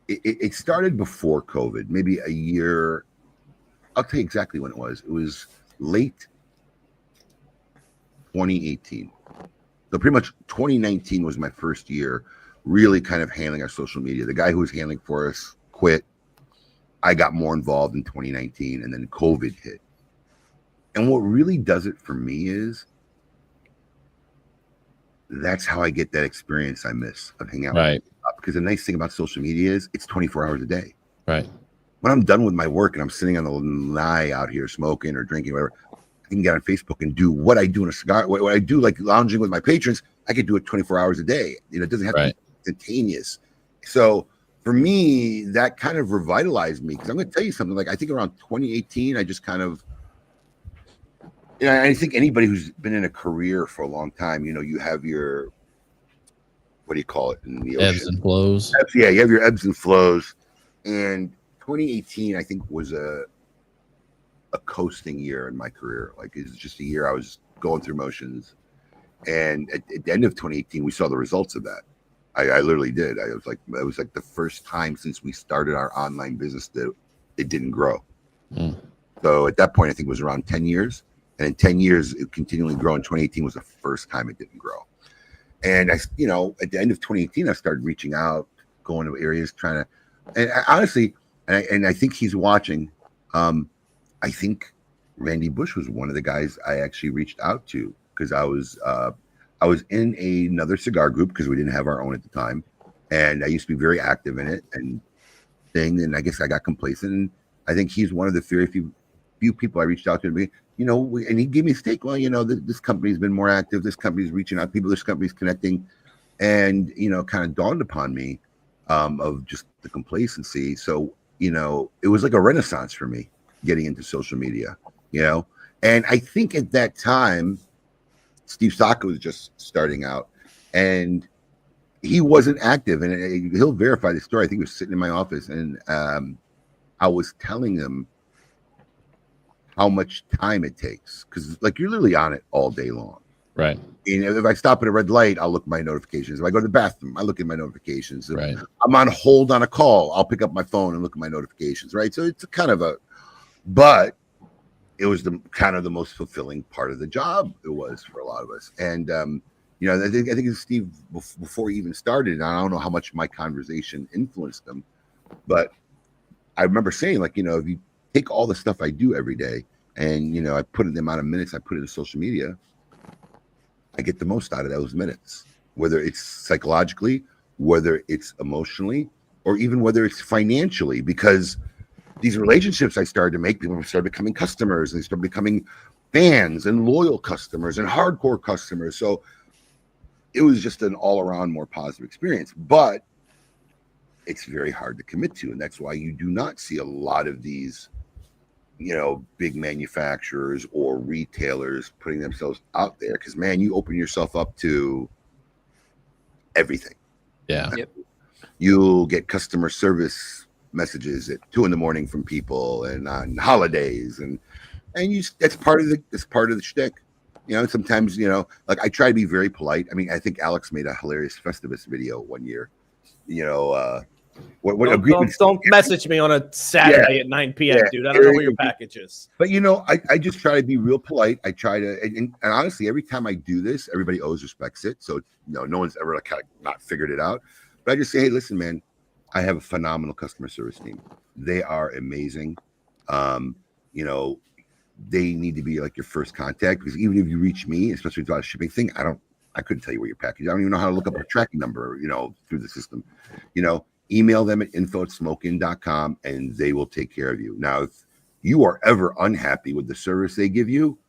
it started before COVID, maybe a year. I'll tell you exactly when it was. It was late 2018. So pretty much 2019 was my first year really kind of handling our social media. The guy who was handling for us quit. I got more involved in 2019, and then COVID hit. And what really does it for me is that's how I get that experience I miss of hanging out. Right. Because the nice thing about social media is it's 24 hours a day. Right. When I'm done with my work and I'm sitting on the lanai out here smoking or drinking, whatever, I can get on Facebook and do what I do in a cigar. What I do, like lounging with my patrons, I could do it 24 hours a day. You know, it doesn't have to be instantaneous. So for me, that kind of revitalized me because I'm going to tell you something. Like I think around 2018, I just kind of, you know, I think anybody who's been in a career for a long time, you know, you have your, what do you call it in the ocean? Ebbs and flows. Yeah, you have your ebbs and flows. And 2018, I think, was a a coasting year in my career. Like it's just a year I was going through motions. And at the end of 2018, we saw the results of that. I literally did. It was like the first time since we started our online business that it didn't grow. So at that point, I think it was around 10 years. And in 10 years, it continually grew. In 2018 was the first time it didn't grow. And at the end of 2018, I started reaching out, going to areas, trying to, and honestly, I think he's watching. I think Randy Bush was one of the guys I actually reached out to because I was in another cigar group because we didn't have our own at the time, and I used to be very active in it and I guess I got complacent. And I think he's one of the very few people I reached out to. And he gave me a stake. Well, this company's been more active. This company's reaching out to people. This company's connecting, and kind of dawned upon me of just the complacency. So it was like a renaissance for me getting into social media. And I think at that time, Steve Saka was just starting out, and he wasn't active. And he'll verify the story. I think he was sitting in my office, and I was telling him how much time it takes, because you're literally on it all day long. Right. If I stop at a red light, I'll look at my notifications. If I go to the bathroom, I look at my notifications. If Right. I'm on hold on a call, I'll pick up my phone and look at my notifications. Right. So it's but it was the kind of the most fulfilling part of the job. It was for a lot of us. And, I think it's Steve before he even started. And I don't know how much my conversation influenced him, but I remember saying, if you take all the stuff I do every day and, I put in the amount of minutes I put into social media, I get the most out of those minutes, whether it's psychologically, whether it's emotionally, or even whether it's financially, because these relationships I started to make, people started becoming customers, and they started becoming fans and loyal customers and hardcore customers. So it was just an all around more positive experience, but it's very hard to commit to. And that's why you do not see a lot of these, big manufacturers or retailers putting themselves out there. Cause man, you open yourself up to everything. Yeah. Yep. You'll get customer service messages at 2 a.m. from people and on holidays. And that's part of the shtick. Sometimes, I try to be very polite. I mean, I think Alex made a hilarious Festivus video one year. Don't message me on a Saturday at 9 p.m., dude. I don't know where your package is. But I just try to be real polite. I try to, and honestly, every time I do this, everybody always respects it. So no one's ever kind of not figured it out. But I just say, hey, listen, man, I have a phenomenal customer service team. They are amazing. They need to be like your first contact, because even if you reach me, especially about a shipping thing, I couldn't tell you where your package. I don't even know how to look up a tracking number, through the system. Email them at info@smokein.com and they will take care of you. Now, if you are ever unhappy with the service they give you,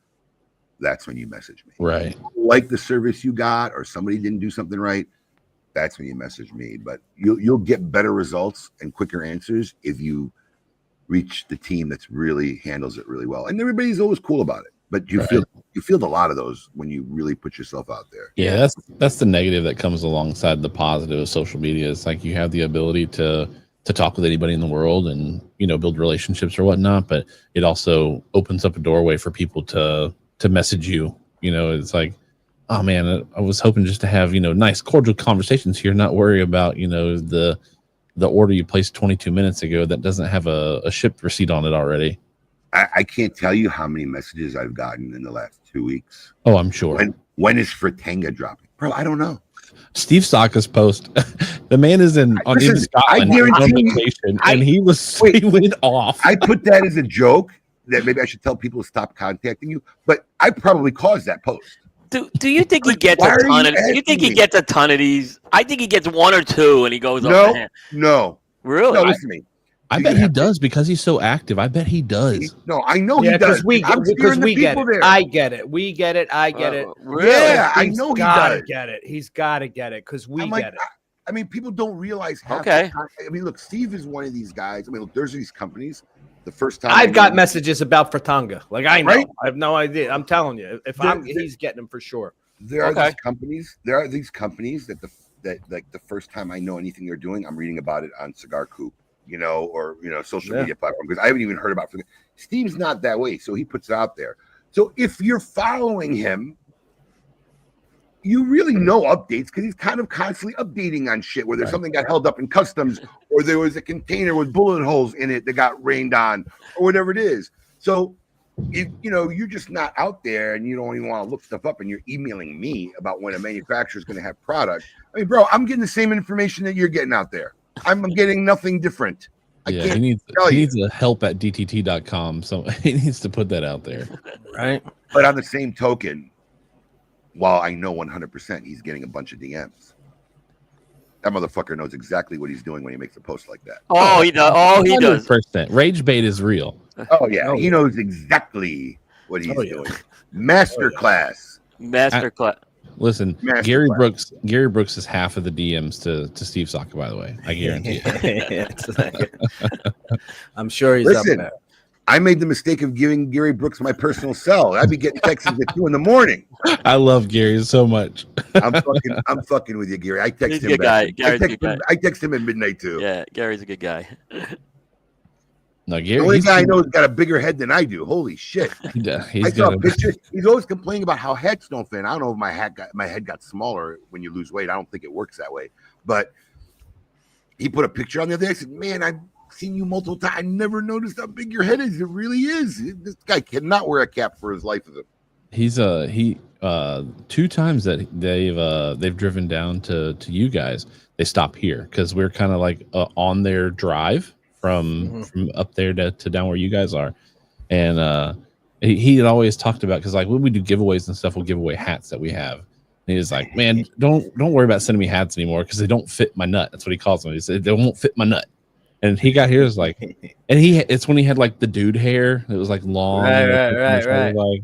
that's when you message me. Right. Like the service you got, or somebody didn't do something right, that's when you message me. But you'll get better results and quicker answers if you reach the team that's really handles it really well. And everybody's always cool about it. But you feel a lot of those when you really put yourself out there. Yeah, that's the negative that comes alongside the positive of social media. It's like you have the ability to talk with anybody in the world and build relationships or whatnot, but it also opens up a doorway for people to message you. It's like, oh man, I was hoping just to have nice cordial conversations here, not worry about the order you placed 22 minutes ago that doesn't have a shipped receipt on it already. I can't tell you how many messages I've gotten in the last 2 weeks. Oh, I'm sure. When is Fratanga dropping? Bro, I don't know. Steve Saka's post. The man is in Scotland on vacation, and he went off. I put that as a joke that maybe I should tell people to stop contacting you, but I probably caused that post. Do you think he gets a ton of? Do you think he gets a ton of these? I think he gets 1 or 2, and he goes. No. Really? No, listen to me. I bet he does because he's so active. I bet he does. No, I know he does. Because we get it. I get it. We get it. I get it. Really? Yeah, I know he does. Get it. He's got to get it because we get it. I mean, people don't realize how. Okay. I mean, look, Steve is one of these guys. I mean, look, there's these companies. The first time I've got messages about Fratanga. Like I know, right? I have no idea. I'm telling you, he's getting them for sure. There are these companies. There are these companies that like the first time I know anything they're doing, I'm reading about it on Cigar Coop or social media platform, because I haven't even heard about it. Steve's not that way, so he puts it out there. So if you're following him, you really know updates, because he's kind of constantly updating on shit, whether something got held up in customs, or there was a container with bullet holes in it that got rained on, or whatever it is. So if you're just not out there and you don't even want to look stuff up, and you're emailing me about when a manufacturer is going to have product. I mean, bro, I'm getting the same information that you're getting out there. I'm getting nothing different. He needs a help at dtt.com. So he needs to put that out there. Right. But on the same token, while I know 100% he's getting a bunch of DMs, that motherfucker knows exactly what he's doing when he makes a post like that. Oh, he does. Oh, he does. 100%. Rage bait is real. Oh yeah, he knows exactly what he's doing. Masterclass. Listen, Gary Brooks is half of the DMs to Steve Saka, by the way. I guarantee it. I'm sure he's up there. I made the mistake of giving Gary Brooks my personal cell. I'd be getting texts at 2 a.m. I love Gary so much. I'm fucking with you, Gary. I text him back. I text him at midnight too. Yeah, Gary's a good guy. No, Gary, the only guy I know has got a bigger head than I do. Holy shit! I saw a picture. He's always complaining about how hats don't fit. I don't know if my head got smaller when you lose weight. I don't think it works that way. But he put a picture on the other day. I said, "Man, I've seen you multiple times. I never noticed how big your head is. It really is. This guy cannot wear a cap for his life of him." He's 2 times that they've driven down to you guys. They stop here because we're kind of like on their drive from up there to down where you guys are. And he had always talked about, because like when we do giveaways and stuff, we'll give away hats that we have. And he was like, "Man, don't worry about sending me hats anymore, because they don't fit my nut." That's what he calls them. He said, "They won't fit my nut." And he got here, is like, and it's when he had like the dude hair. It was like long. Right. Like,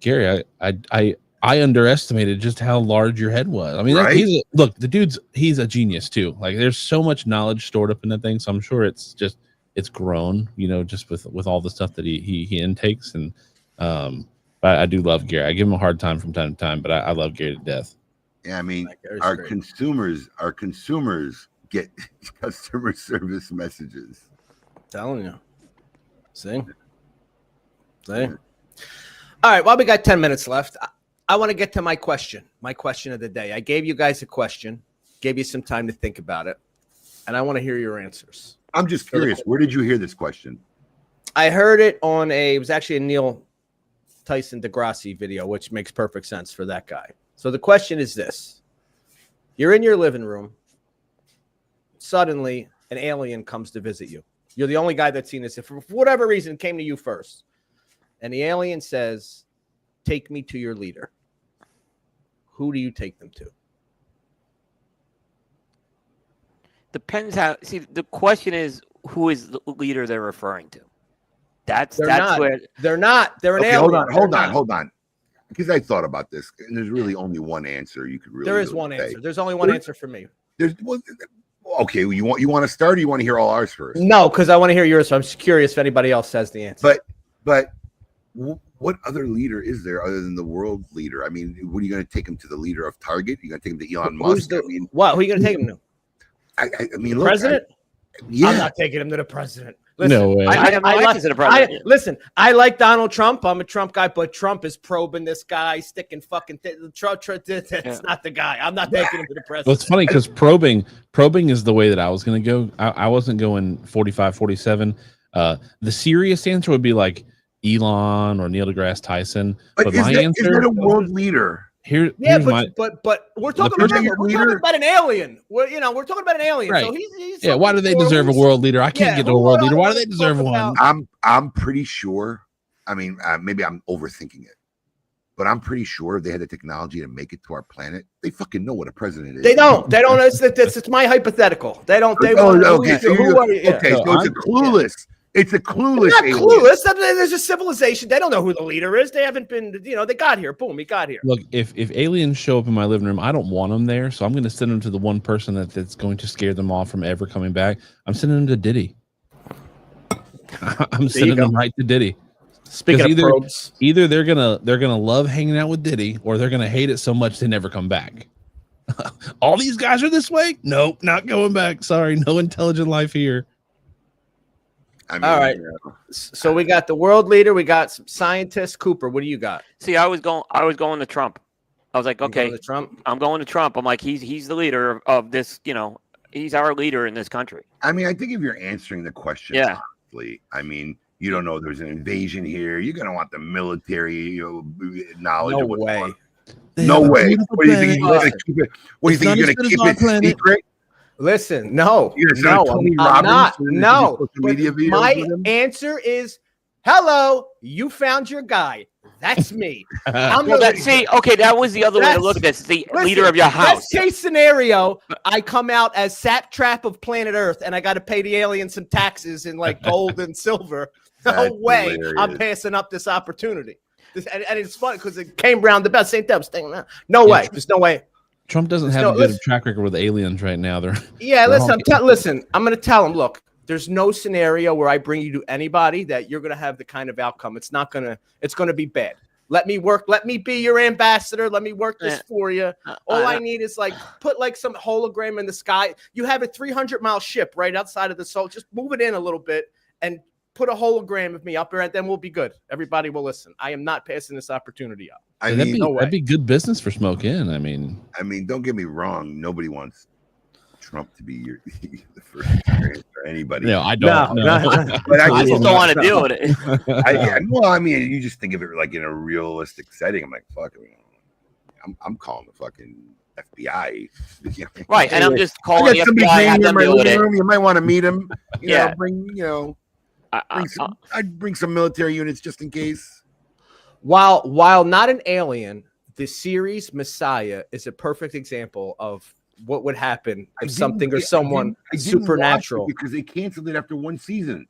Gary, I underestimated just how large your head was. I mean, he's a genius too. Like, there's so much knowledge stored up in that thing. So I'm sure it's grown, just with all the stuff that he intakes. And but I do love Gary. I give him a hard time from time to time, but I love Gary to death. Yeah, I mean, our consumers get customer service messages. I'm telling you. See? All right, well, we got 10 minutes left. I want to get to my question of the day. I gave you guys a question, gave you some time to think about it, and I want to hear your answers. I'm just curious, where did you hear this question? I heard it it was actually a Neil Tyson Degrassi video, which makes perfect sense for that guy. So the question is this. You're in your living room. Suddenly, an alien comes to visit you. You're the only guy that's seen this. If for whatever reason it came to you first. And the alien says, "Take me to your leader." Who do you take them to? Depends how. See, the question is, who is the leader they're referring to? They're not. They're an alien. Hold on. Because I thought about this, and there's really only one answer you could really. There is one answer. There's only one answer for me. Okay, you want to start, or you want to hear all ours first? No, because I want to hear yours. So I'm curious if anybody else says the answer. But what other leader is there other than the world leader? I mean, what are you going to take him to? The leader of Target? You're going to take him to Elon Musk? What? Who are you going to take him to? I mean, the president? Yeah. I'm not taking him to the president. Listen, no way. Listen, I like Donald Trump. I'm a Trump guy, but Trump is probing this guy, sticking fucking Trump. That's not the guy. I'm not taking him to the president. Well, it's funny because probing is the way that I was going to go. I wasn't going 45, 47. The serious answer would be like Elon or Neil deGrasse Tyson. But my answer is that a world leader? But we're talking about an alien. We're talking about an alien. Right. So he's why do they deserve a world leader? I can't get to a world leader. Why do they deserve one? I'm pretty sure. I mean, maybe I'm overthinking it, but I'm pretty sure if they had the technology to make it to our planet, they fucking know what a president is. They don't. It's my hypothetical. They don't. They okay. So it's clueless. It's a clueless. They're not clueless. There's a civilization. They don't know who the leader is. They haven't been. They got here. Boom. He got here. Look, if aliens show up in my living room, I don't want them there. So I'm going to send them to the one person that's going to scare them off from ever coming back. I'm sending them to Diddy. I'm sending them right to Diddy. Speaking of probes, either they're gonna love hanging out with Diddy, or they're gonna hate it so much they never come back. All these guys are this way. Nope, not going back. Sorry, no intelligent life here. I mean, All right. So we got the world leader. We got some scientists. Cooper, what do you got? See, I was going to Trump. I was like, You okay, going to Trump? I'm going to Trump. I'm like, he's the leader of this. He's our leader in this country. I mean, I think if you're answering the question honestly, I mean, you don't know there's an invasion here. You're gonna want the military, knowledge. No of what's way. going on. No way. What do you think? He's gonna keep it? What do you think? He's gonna keep it secret? Listen, no, You're gonna no, start Tony I'm Robbins not. and No, social but media videos my with him? answer is hello. You found your guy. That's me. I'm Well, the that, leader. see, okay, that was the other way to look at this. The leader of your house. Best case scenario, I come out as satrap of planet Earth, and I got to pay the aliens some taxes in like gold and silver. No That's way, hilarious. I'm passing up this opportunity. And it's funny because it came round the best. St. Deb's thing. No way. There's no way. Trump doesn't have a good track record with aliens right now. Listen, I'm going to tell him, look, there's no scenario where I bring you to anybody that you're going to have the kind of outcome. It's going to be bad. Let me work. Let me be your ambassador. Let me work this for you. All I need is put some hologram in the sky. You have a 300-mile ship right outside of the soul. Just move it in a little bit and put a hologram of me up there, and then we'll be good. Everybody will listen. I am not passing this opportunity up. That'd be good business for Smoke In. I mean, don't get me wrong. Nobody wants Trump to be the first experience or anybody. No, I don't. No. But I just don't want to deal with it. I mean, you just think of it like in a realistic setting. I'm like, fuck. I'm calling the fucking FBI. Right, and I'm just calling the FBI. Have them in my deal with living it. room. You might want to meet him. Yeah. I'd bring some military units just in case. While not an alien, the series Messiah is a perfect example of what would happen if something or someone supernatural. Because they canceled it after one season.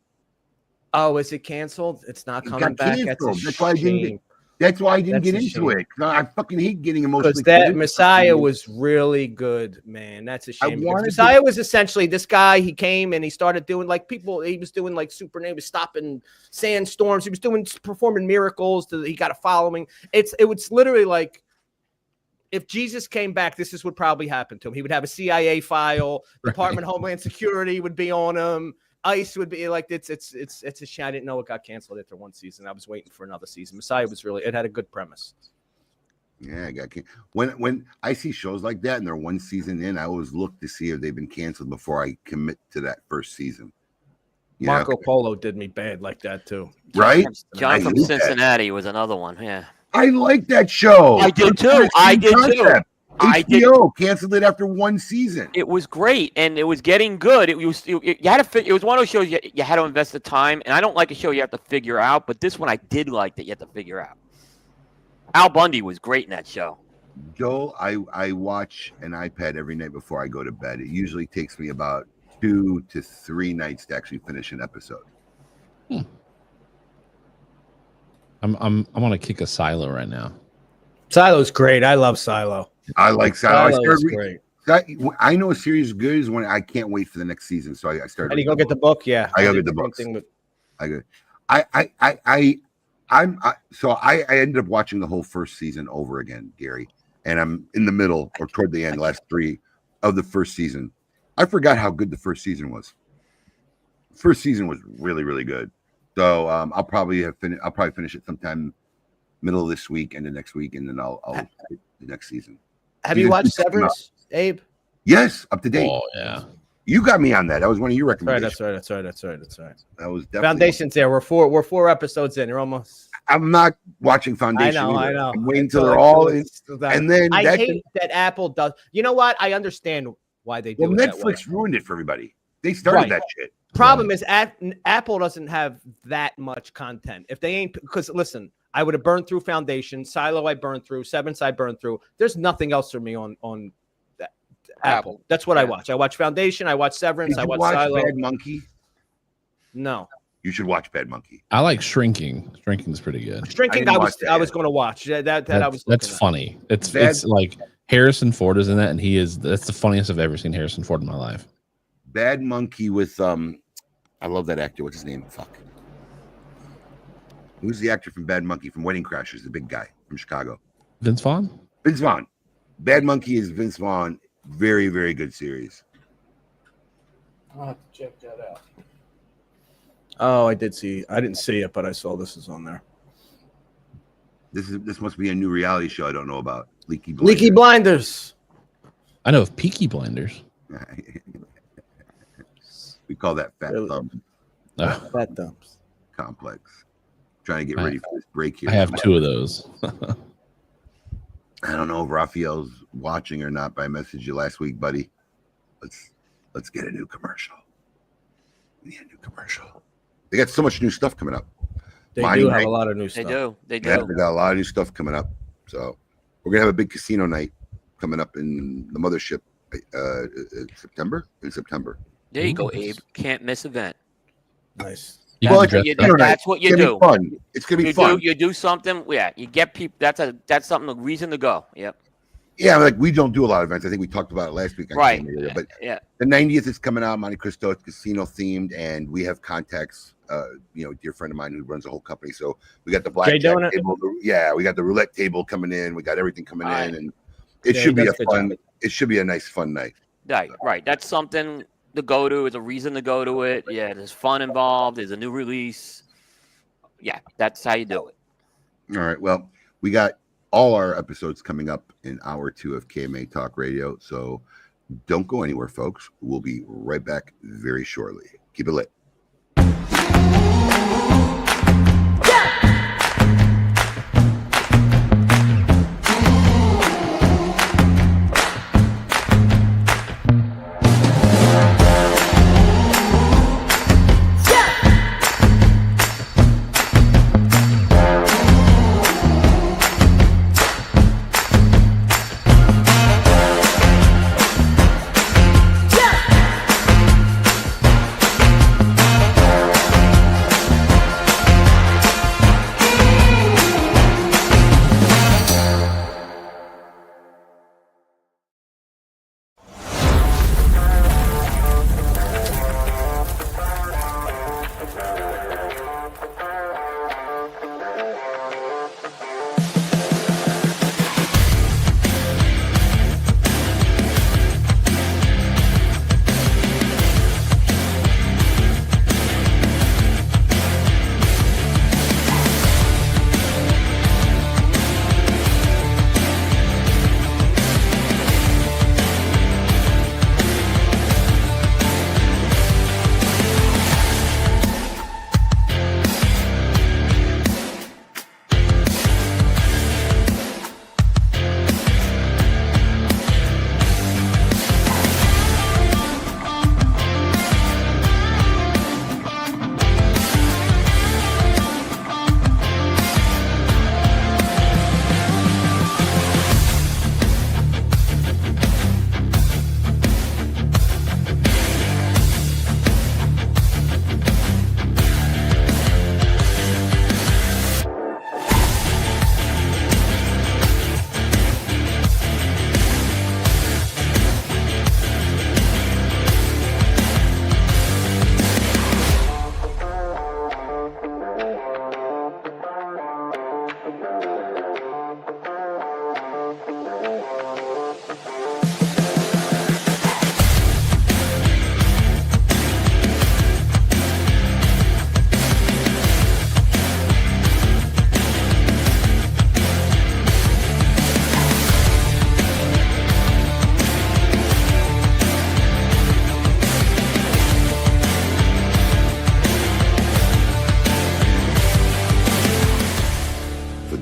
Oh, is it canceled? It's not coming back. That's why I didn't get into it. I fucking hate getting emotionally. Because that Messiah was really good, man. That's a shame. Messiah was essentially this guy. He came and he started doing he was doing he was stopping sandstorms. He was performing miracles. He got a following. It was literally like, if Jesus came back, this is what probably happened to him. He would have a CIA file. Department of Homeland Security would be on him. ICE would be like, it's a shame. I didn't know it got canceled after one season. I was waiting for another season. Messiah was it had a good premise. Yeah, I got when I see shows like that and they're one season in, I always look to see if they've been canceled before I commit to that first season. Marco Polo did me bad like that too. Right? John from Cincinnati was another one. Yeah. I like that show. I did too. HBO canceled it after one season. It was great, and it was getting good. It was one of those shows you had to invest the time, and I don't like a show you have to figure out, but this one I did like that you had to figure out. Al Bundy was great in that show. Joel, I watch an iPad every night before I go to bed. It usually takes me about 2 to 3 nights to actually finish an episode. I want to kick a Silo right now. Silo's great. I love Silo. I like Silo. Great. I know a series is good is when I can't wait for the next season. So I started. And you go get the book, yeah. I go get the books. I ended up watching the whole first season over again, Gary, and I'm in the middle or toward the end, last 3 of the first season. I forgot how good the first season was. First season was really, really good. So I'll probably finish it sometime middle of this week and the next week, and then I'll hit the next season. Have you watched Severance, Abe? Yes, up to date. Oh yeah, you got me on that. That was one of your recommendations. That's right. That was definitely Foundation's there. We're 4 episodes in. You're almost. I'm not watching Foundation. I know. I'm waiting until they're all in, and then I hate that Apple does. You know what? I understand why they do it. Netflix ruined it for everybody. They started that shit. Problem is, Apple doesn't have that much content. If they ain't, because listen, I would have burned through Foundation, Silo. I burned through Severance. I burned through. There's nothing else for me on Apple. That's what I watch. I watch Foundation. I watch Severance. I watch Silo. Bad Monkey. No. You should watch Bad Monkey. I like Shrinking. Shrinking's pretty good. Shrinking, I was going to watch. That's funny. It's like Harrison Ford is in that, and that's the funniest I've ever seen Harrison Ford in my life. Bad Monkey with I love that actor. What's his name? Fuck. Who's the actor from Bad Monkey from Wedding Crashers? The big guy from Chicago. Vince Vaughn. Vince Vaughn. Bad Monkey is Vince Vaughn. Very, very good series. I'll have to check that out. Oh, I did see. I didn't see it, but I saw this is on there. This must be a new reality show I don't know about. Leaky Blinders. Leaky Blinders. I know of Peaky Blinders. We call that fat Really? thumb Fat thumbs. complex. Trying to get ready for this break here. I have 2 of those. I don't know if Raphael's watching or not, but I messaged you last week, buddy. Let's get a new commercial. We need a new commercial. They got so much new stuff coming up. They do have a lot of new stuff. They do. Yeah, they got a lot of new stuff coming up. So we're gonna have a big casino night coming up in the mothership in September. There you go, Abe. Can't miss event. Nice. Well, That's what you do. Fun. It's gonna be fun. You do something. Yeah, you get people. That's something. A reason to go. Yep. Yeah, like we don't do a lot of events. I think we talked about it last week. Right. But yeah, the 90th is coming out, Monte Cristo. It's casino themed, and we have contacts. Dear friend of mine who runs the whole company. So we got the blackjack table. We got the roulette table coming in. We got everything coming in, and it should be a fun. It should be a nice, fun night. Right. That's something to go to. It's a reason to go to it. Yeah, there's fun involved. There's a new release. Yeah, that's how you do it. All right. Well, we got all our episodes coming up in hour 2 of KMA Talk Radio. So don't go anywhere, folks. We'll be right back very shortly. Keep it lit.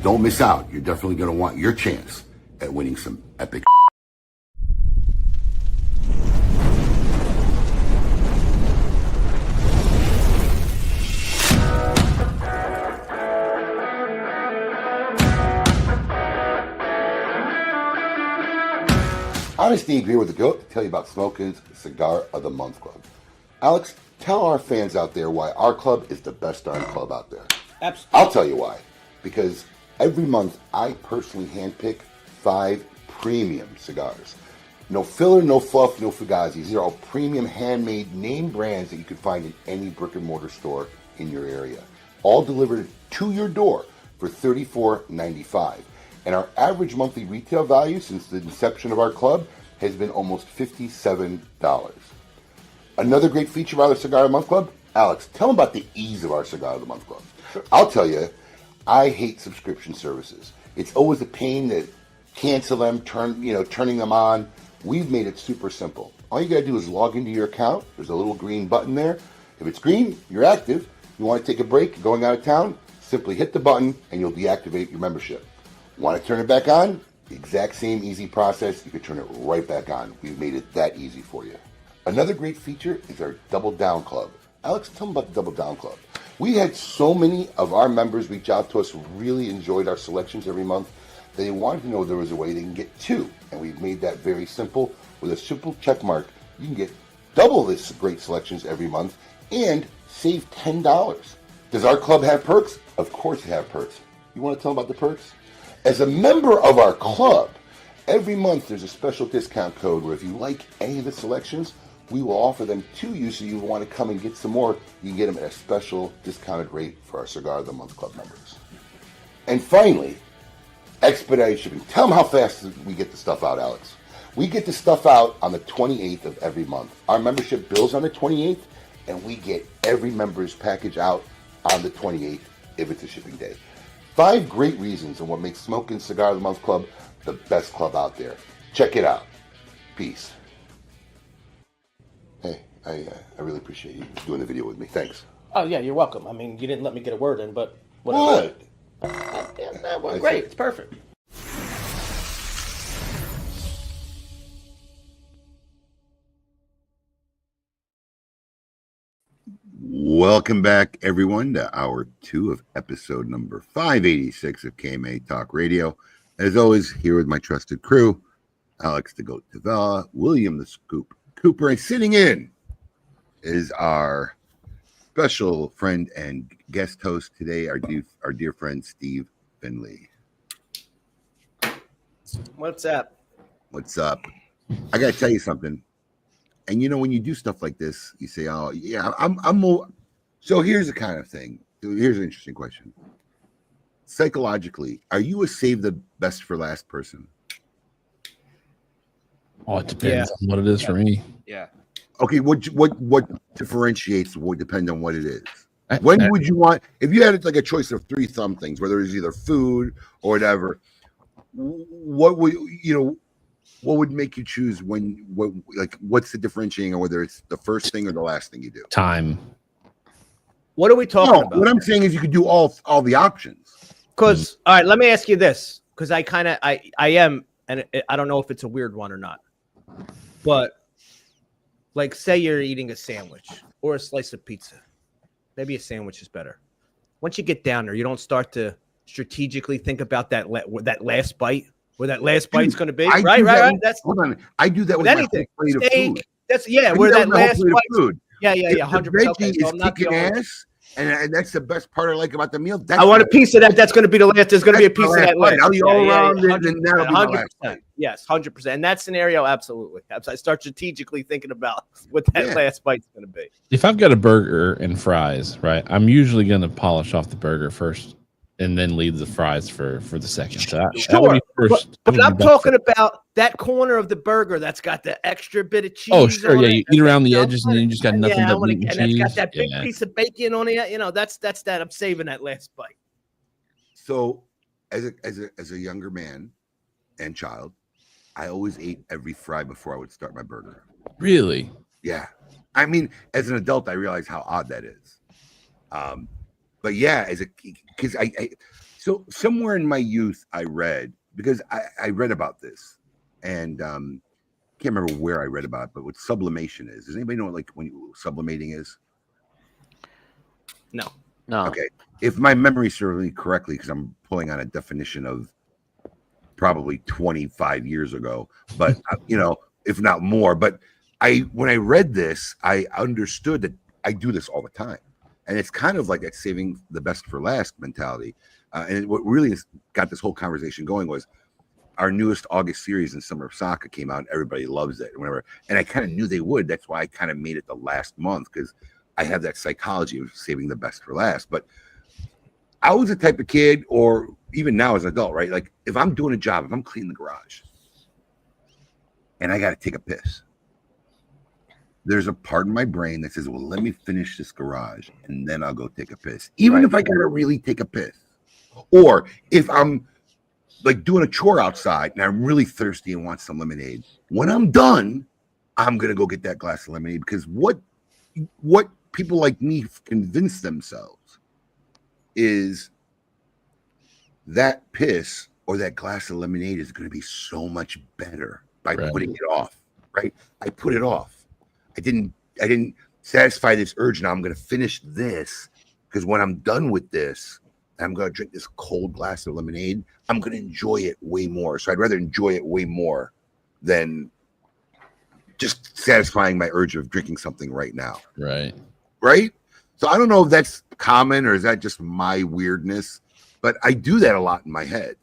Don't miss out. You're definitely going to want your chance at winning some epic. Honest Abe here with the GOAT to tell you about Smokin's Cigar of the Month Club. Alex, tell our fans out there why our club is the best darn club out there. Absolutely. I'll tell you why. Because every month I personally handpick 5 premium cigars. No filler, no fluff, no fugazis. These are all premium handmade name brands that you can find in any brick and mortar store in your area. All delivered to your door for $34.95. And our average monthly retail value since the inception of our club has been almost $57. Another great feature of our Cigar a Month Club, Alex, tell them about the ease of our Cigar of the Month Club. I'll tell you, I hate subscription services. It's always a pain to cancel them, turning them on. We've made it super simple. All you got to do is log into your account. There's a little green button there. If it's green, you're active. You want to take a break, going out of town, simply hit the button and you'll deactivate your membership. Want to turn it back on? The exact same easy process. You can turn it right back on. We've made it that easy for you. Another great feature is our Double Down Club. Alex, tell them about the Double Down Club. We had so many of our members reach out to us who really enjoyed our selections every month. They wanted to know there was a way they can get 2. And we've made that very simple. With a simple check mark, you can get double this great selections every month and save $10. Does our club have perks? Of course it have perks. You want to tell them about the perks? As a member of our club, every month there's a special discount code where if you like any of the selections, we will offer them to you, so you want to come and get some more, you can get them at a special discounted rate for our Cigar of the Month Club members. And finally, expedited shipping. Tell them how fast we get the stuff out, Alex. We get the stuff out on the 28th of every month. Our membership bills on the 28th, and we get every member's package out on the 28th if it's a shipping day. 5 great reasons on what makes Smokin' Cigar of the Month Club the best club out there. Check it out. Peace. Hey, I really appreciate you doing the video with me. Thanks. Oh, yeah, you're welcome. I mean, you didn't let me get a word in, but whatever. What? Yeah, that was great. It's perfect. Welcome back, everyone, to hour 2 of episode number 586 of KMA Talk Radio. As always, here with my trusted crew, Alex the Goat Tavella, William the Scoop Cooper, and sitting in is our special friend and guest host today, our dear friend Steve Finley. What's up? What's up? I gotta tell you something. And you know, when you do stuff like this, you say, "Oh, yeah, I'm more." So here's the kind of thing. Here's an interesting question. Psychologically, are you a save the best for last person? Oh, it depends on what it is for me. Yeah. Okay, what differentiates would depend on what it is. When would you want, if you had like a choice of 3 thumb things, whether it's either food or whatever, what would make you choose what's the differentiating, or whether it's the first thing or the last thing you do? Time. What are we talking about? What I'm saying is you could do all the options. Because, all right, let me ask you this, because I am, and I don't know if it's a weird one or not, but like, say you're eating a sandwich or a slice of pizza. Maybe a sandwich is better. Once you get down there, you don't start to strategically think about that last bite, where that last bite's going to be. Right. That's, hold on. I do that with anything. My plate steak. Of food. That's where that last bite. Food. Yeah, 100%. Okay, so I'm not kicking ass, and that's the best part I like about the meal. I want a piece of that. That's going to be the last. There's going to be a piece of that last. I'll be all around it, and that'll be 100%. Yes, 100%. In that scenario, absolutely. I start strategically thinking about what that last bite's going to be. If I've got a burger and fries, right, I'm usually going to polish off the burger first and then leave the fries for the second. So sure, but I'm talking about that corner of the burger that's got the extra bit of cheese. Oh, sure, yeah. You eat around the edges, and then you just got nothing but meat and cheese. It's got that big piece of bacon on it. You know, that's that. I'm saving that last bite. So, as a younger man and child, I always ate every fry before I would start my burger. Really? Yeah. I mean, as an adult, I realize how odd that is. But yeah, so somewhere in my youth, I read, because I read about this, and can't remember where I read about it, but what sublimation is. Does anybody know what sublimating is? No. Okay. If my memory serves me correctly, because I'm pulling on a definition of probably 25 years ago, but if not more. But when I read this, I understood that I do this all the time. And it's kind of like that saving the best for last mentality. And what really got this whole conversation going was our newest August series in Summer of Soccer came out, and everybody loves it and whatever. And I kind of knew they would. That's why I kind of made it the last month, because I have that psychology of saving the best for last. But I was the type of kid, or even now as an adult, right? Like, if I'm doing a job, if I'm cleaning the garage and I got to take a piss, there's a part of my brain that says, well, let me finish this garage and then I'll go take a piss. Even if I gotta really take a piss. Or if I'm like doing a chore outside and I'm really thirsty and want some lemonade, when I'm done, I'm gonna go get that glass of lemonade, because what people like me convince themselves is that piss or that glass of lemonade is going to be so much better by putting it off, right? I put it off. I didn't satisfy this urge. Now I'm going to finish this, because when I'm done with this, I'm going to drink this cold glass of lemonade. I'm going to enjoy it way more. So I'd rather enjoy it way more than just satisfying my urge of drinking something right now. Right. So I don't know if that's common or is that just my weirdness, but I do that a lot in my head.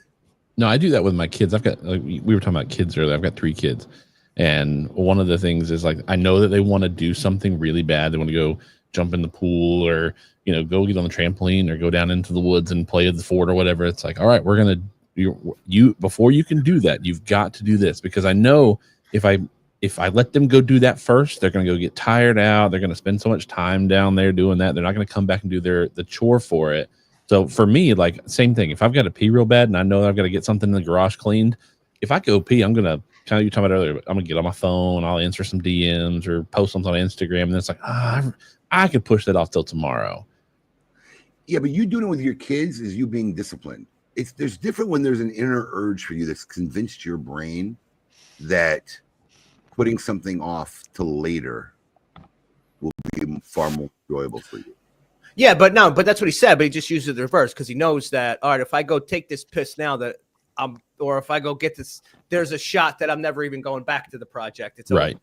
No, I do that with my kids. I've got, like, we were talking about kids earlier. I've got 3 kids. And one of the things is, like, I know that they want to do something really bad. They want to go jump in the pool, or, you know, go get on the trampoline, or go down into the woods and play at the fort or whatever. It's like, all right, we're going to, you before you can do that, you've got to do this, because I know if I let them go do that first, they're going to go get tired out. They're going to spend so much time down there doing that. They're not going to come back and do the chore for it. So for me, like, same thing. If I've got to pee real bad and I know that I've got to get something in the garage cleaned, if I go pee, I'm going to, kind of you talking about earlier, I'm going to get on my phone, I'll answer some DMs or post something on Instagram. And then it's like, I could push that off till tomorrow. Yeah, but you doing it with your kids is you being disciplined. There's different when there's an inner urge for you that's convinced your brain that putting something off till later will be far more enjoyable for you. Yeah, but that's what he said, but he just used it the reverse, because he knows that, all right, if I go take this piss now, that or if I go get this, there's a shot that I'm never even going back to the project. It's right.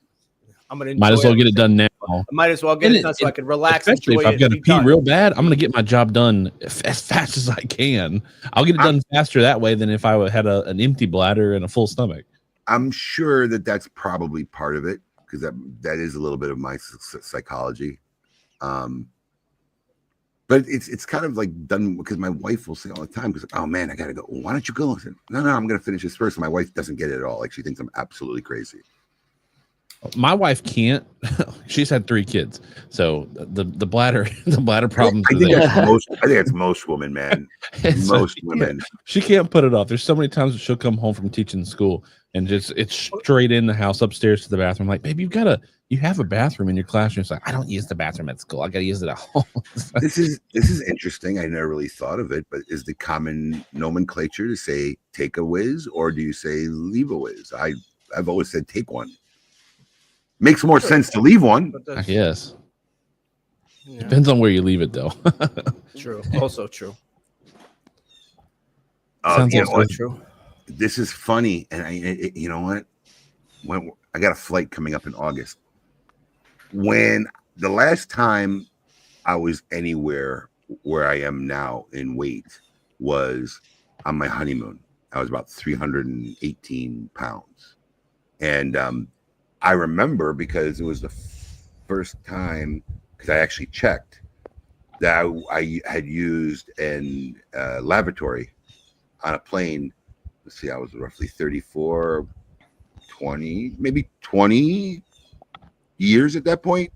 I'm going to might as well get it done now. I might as well get it done so I can relax. Especially if I've got to pee real bad, I'm going to get my job done as fast as I can. I'll get it done faster that way than if I had an empty bladder and a full stomach. I'm sure that that's probably part of it, because that is a little bit of my psychology. But it's kind of like done, because my wife will say all the time, because, oh man, I gotta go. Why don't you go? I said, no, I'm gonna finish this first. And my wife doesn't get it at all. Like, she thinks I'm absolutely crazy. My wife can't. She's had 3 kids, so the bladder problems. I think that's most women, man. Most women. She can't put it off. There's so many times that she'll come home from teaching school and just it's straight in the house, upstairs to the bathroom. Like, babe, you have a bathroom in your classroom. It's like, I don't use the bathroom at school. I gotta use it at home. This is interesting. I never really thought of it, but is the common nomenclature to say take a whiz, or do you say leave a whiz? I've always said take one. Makes more sense to leave one. I guess. Yeah. Depends on where you leave it, though. True. Also true. Sounds also true. This is funny, and you know what? When I got a flight coming up in August. When the last time I was anywhere where I am now in weight was on my honeymoon. I was about 318 pounds, and I remember, because it was the first time, because I actually checked, that I had used a lavatory on a plane. Let's see, I was roughly 34, 20, maybe 20 years at that point.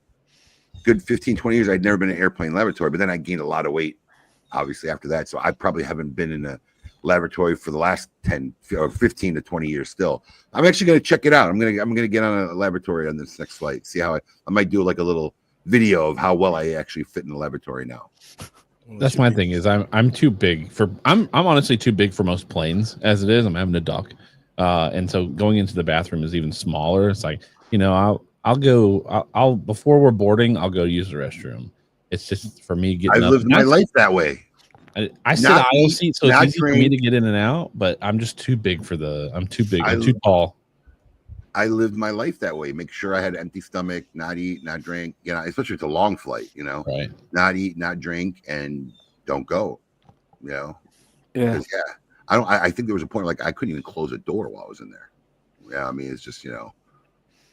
Good 15, 20 years. I'd never been in an airplane lavatory, but then I gained a lot of weight, obviously, after that. So I probably haven't been in a lavatory for the last 10 or 15 to 20 years still. I'm actually going to check it out. I'm going to get on a lavatory on this next flight. See how I might do like a little video of how well I actually fit in the lavatory now. That's my thing, is I'm too big for, I'm honestly too big for most planes as it is. I'm having a duck. And so going into the bathroom is even smaller. It's like, you know, I'll before we're boarding, I'll go use the restroom. It's just for me getting I've up. lived my life that way. I sit aisle seat, so it's easy for me to get in and out, but I'm just too big for I'm too big. I'm too tall. I lived my life that way. Make sure I had an empty stomach, not eat, not drink, you know, especially if it's a long flight, you know, right? Not eat, not drink, and don't go, you know? Yeah. I think there was a point, like, I couldn't even close a door while I was in there. Yeah. I mean, it's just, you know,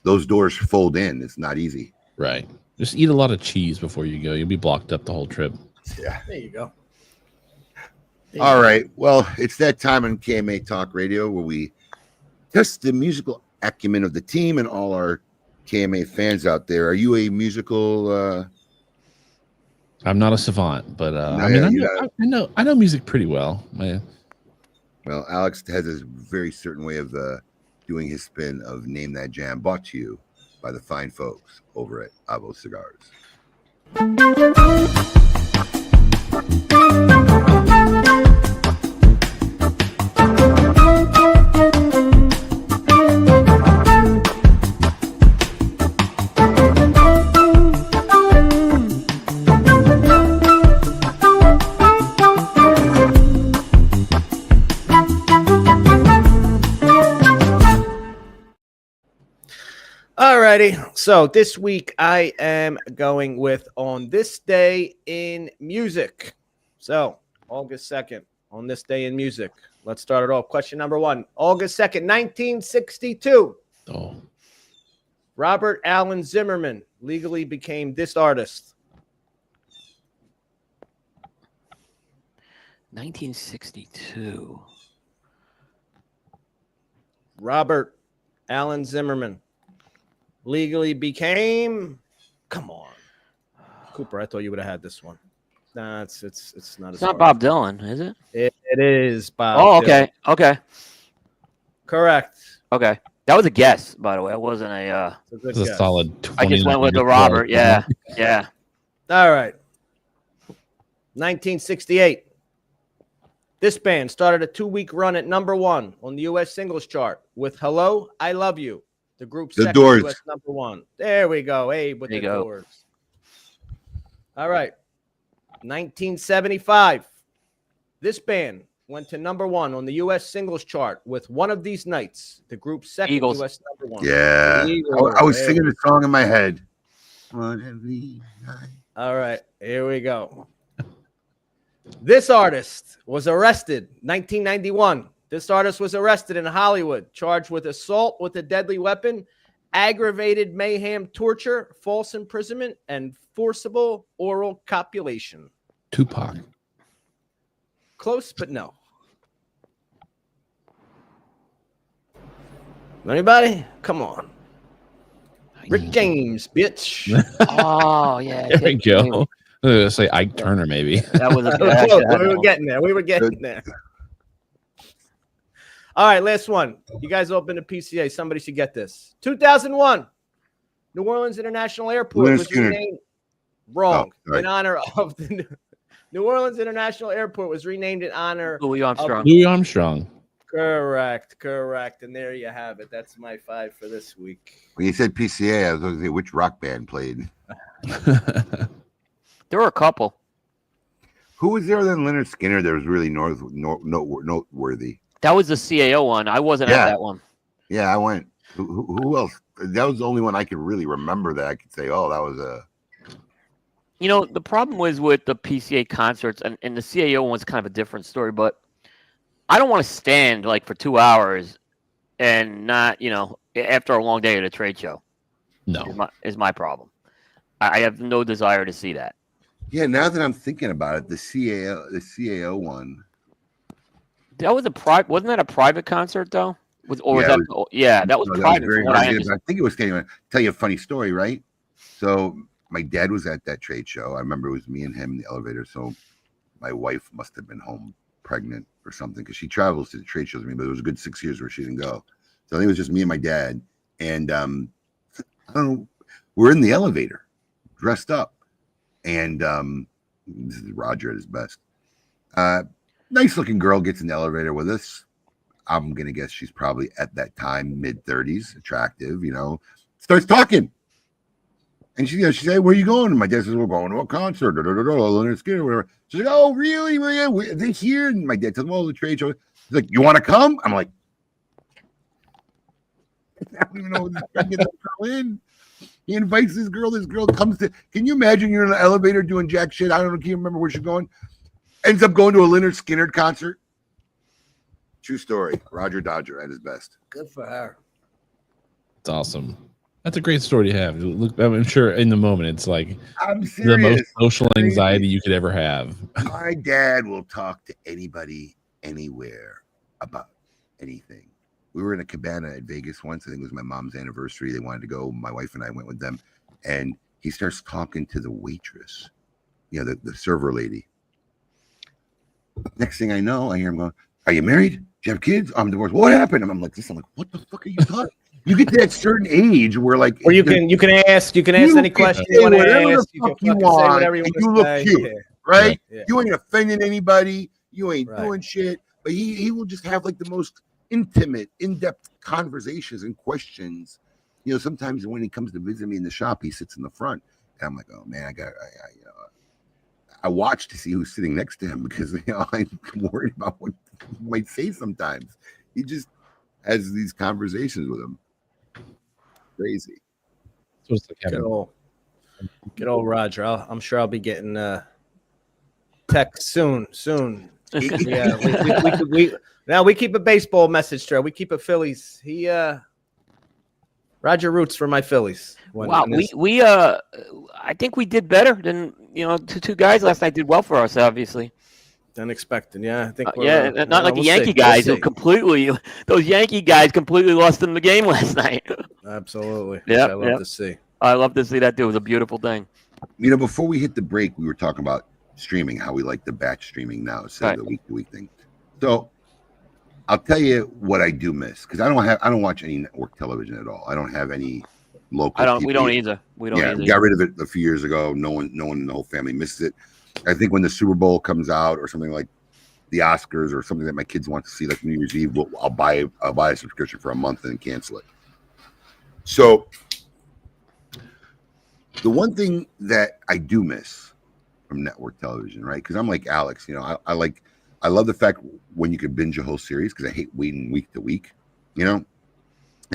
those doors fold in. It's not easy. Right. Just eat a lot of cheese before you go. You'll be blocked up the whole trip. Yeah. There you go. All right. Well, it's that time on KMA Talk Radio where we test the musical acumen of the team and all our KMA fans out there, are you a musical? I'm not a savant, but No, I mean, yeah, I know music pretty well. Well, Alex has a very certain way of doing his spin of Name That Jam, brought to you by the fine folks over at Avo Cigars. Alrighty, so this week I am going with On This Day in Music. So, August 2nd, On This Day in Music. Let's start it off. Question number 1. August 2nd, 1962. Oh. Robert Allen Zimmerman legally became this artist. 1962. Robert Allen Zimmerman legally became. Come on, Cooper. I thought you would have had this one. Nah, it's not. It's not Bob Dylan, is it? It is Bob. Oh, okay, Dylan. okay, Correct. okay. That was a guess, by the way. It wasn't a. It's a solid 20. I just went with the Robert. Yeah, yeah. All right. 1968. This band started a 2-week run at number 1 on the U.S. singles chart with "Hello, I Love You." The group's The second Doors. US number 1. There we go. Abe with There the you go. Doors. All right. 1975. This band went to number 1 on the U.S. singles chart with "One of These Nights." The group's second Eagles. U.S. number 1. Yeah, Eagles. I was There singing we the song in my head. One of these nights. All right, here we go. This artist was arrested 1991. This artist was arrested in Hollywood, charged with assault with a deadly weapon, aggravated mayhem, torture, false imprisonment, and forcible oral copulation. Tupac. Close, but no. Anybody? Come on. Rick James, bitch. Oh yeah. There we go. I was gonna say Ike Turner, maybe. That was a We were getting there. We were getting there. All right, last one. You guys open the PCA. Somebody should get this. 2001, New Orleans International Airport Leonard was Skinner. renamed wrong Oh, right. in honor of the New Orleans International Airport was renamed in honor. Louis Armstrong. Louis Armstrong. Correct. And there you have it. That's my 5 for this week. When you said PCA, I was going to say which rock band played. There were a couple. Who was there than Leonard Skinner that was really noteworthy? That was the CAO one. I wasn't at that one. Yeah, I went. Who else? That was the only one I could really remember that I could say, oh, that was a. You know, the problem was with the PCA concerts, and the CAO one's kind of a different story, but I don't want to stand like for 2 hours and not, after a long day at a trade show. No. Is my problem. I have no desire to see that. Yeah, now that I'm thinking about it, the CAO one. That was wasn't that a private concert though? That was private. I think it was. I'll tell you a funny story, right? So my dad was at that trade show. I remember it was me and him in the elevator. So my wife must have been home pregnant or something because she travels to the trade shows with me, but it was a good 6 years where she didn't go. So I think it was just me and my dad. And I don't know, we're in the elevator, dressed up, and this is Roger at his best. Nice looking girl gets in the elevator with us. I'm gonna guess she's probably at that time mid-30s, attractive, starts talking. And she said, "Hey, where are you going?" And my dad says, "We're going to a concert, Leonard Skinner, whatever." She's like, "Oh, really? Are they here?" And my dad says, "Well, the trade show." He's like, "You want to come?" I'm like, I don't even know if I get that girl in. He invites this girl. This girl comes to. Can you imagine you're in an elevator doing jack shit? I don't know. Can you remember where she's going? Ends up going to a Leonard Skinner concert. True story. Roger Dodger at his best. Good for her. It's awesome. That's a great story to have. Look, I'm sure in the moment it's like I'm the serious. most social anxiety you could ever have. My dad will talk to anybody, anywhere about anything. we were in a cabana at Vegas once. I think it was my mom's anniversary. They wanted to go. My wife and I went with them. And he starts talking to the waitress, the server lady. Next thing I know, I hear him going, "Are you married? Do you have kids? I'm divorced. What happened?" And I'm like, what the fuck are you talking? You get to that certain age where you can ask any question you want to ask. You can say whatever you want to say. You look cute, right? Yeah. You ain't offending anybody. You ain't doing shit. But he will just have like the most intimate, in-depth conversations and questions. Sometimes when he comes to visit me in the shop, he sits in the front, and I'm like, oh man, I watch to see who's sitting next to him because I'm worried about what he might say sometimes. He just has these conversations with him. Crazy. Good old Roger. I'm sure I'll be getting text soon. Yeah, we keep a baseball message trail. We keep a Phillies. Roger roots for my Phillies. I think we did better than two guys last night did well for us, obviously. Unexpected, yeah. I think not like the Yankee guys who those Yankee guys completely lost them the game last night. Absolutely. Yeah, I love to see. I love to see that too. It was a beautiful thing. Before we hit the break, we were talking about streaming, how we like the batch streaming now instead of the week-to-week thing. So I'll tell you what I do miss because I don't watch any network television at all. I don't have any local. TV. We don't either. We got rid of it a few years ago. No one in the whole family misses it. I think when the Super Bowl comes out or something like the Oscars or something that my kids want to see, like New Year's Eve, I'll buy a subscription for a month and then cancel it. So the one thing that I do miss from network television, right? Because I'm like Alex, I love the fact when you can binge a whole series because I hate waiting week to week, and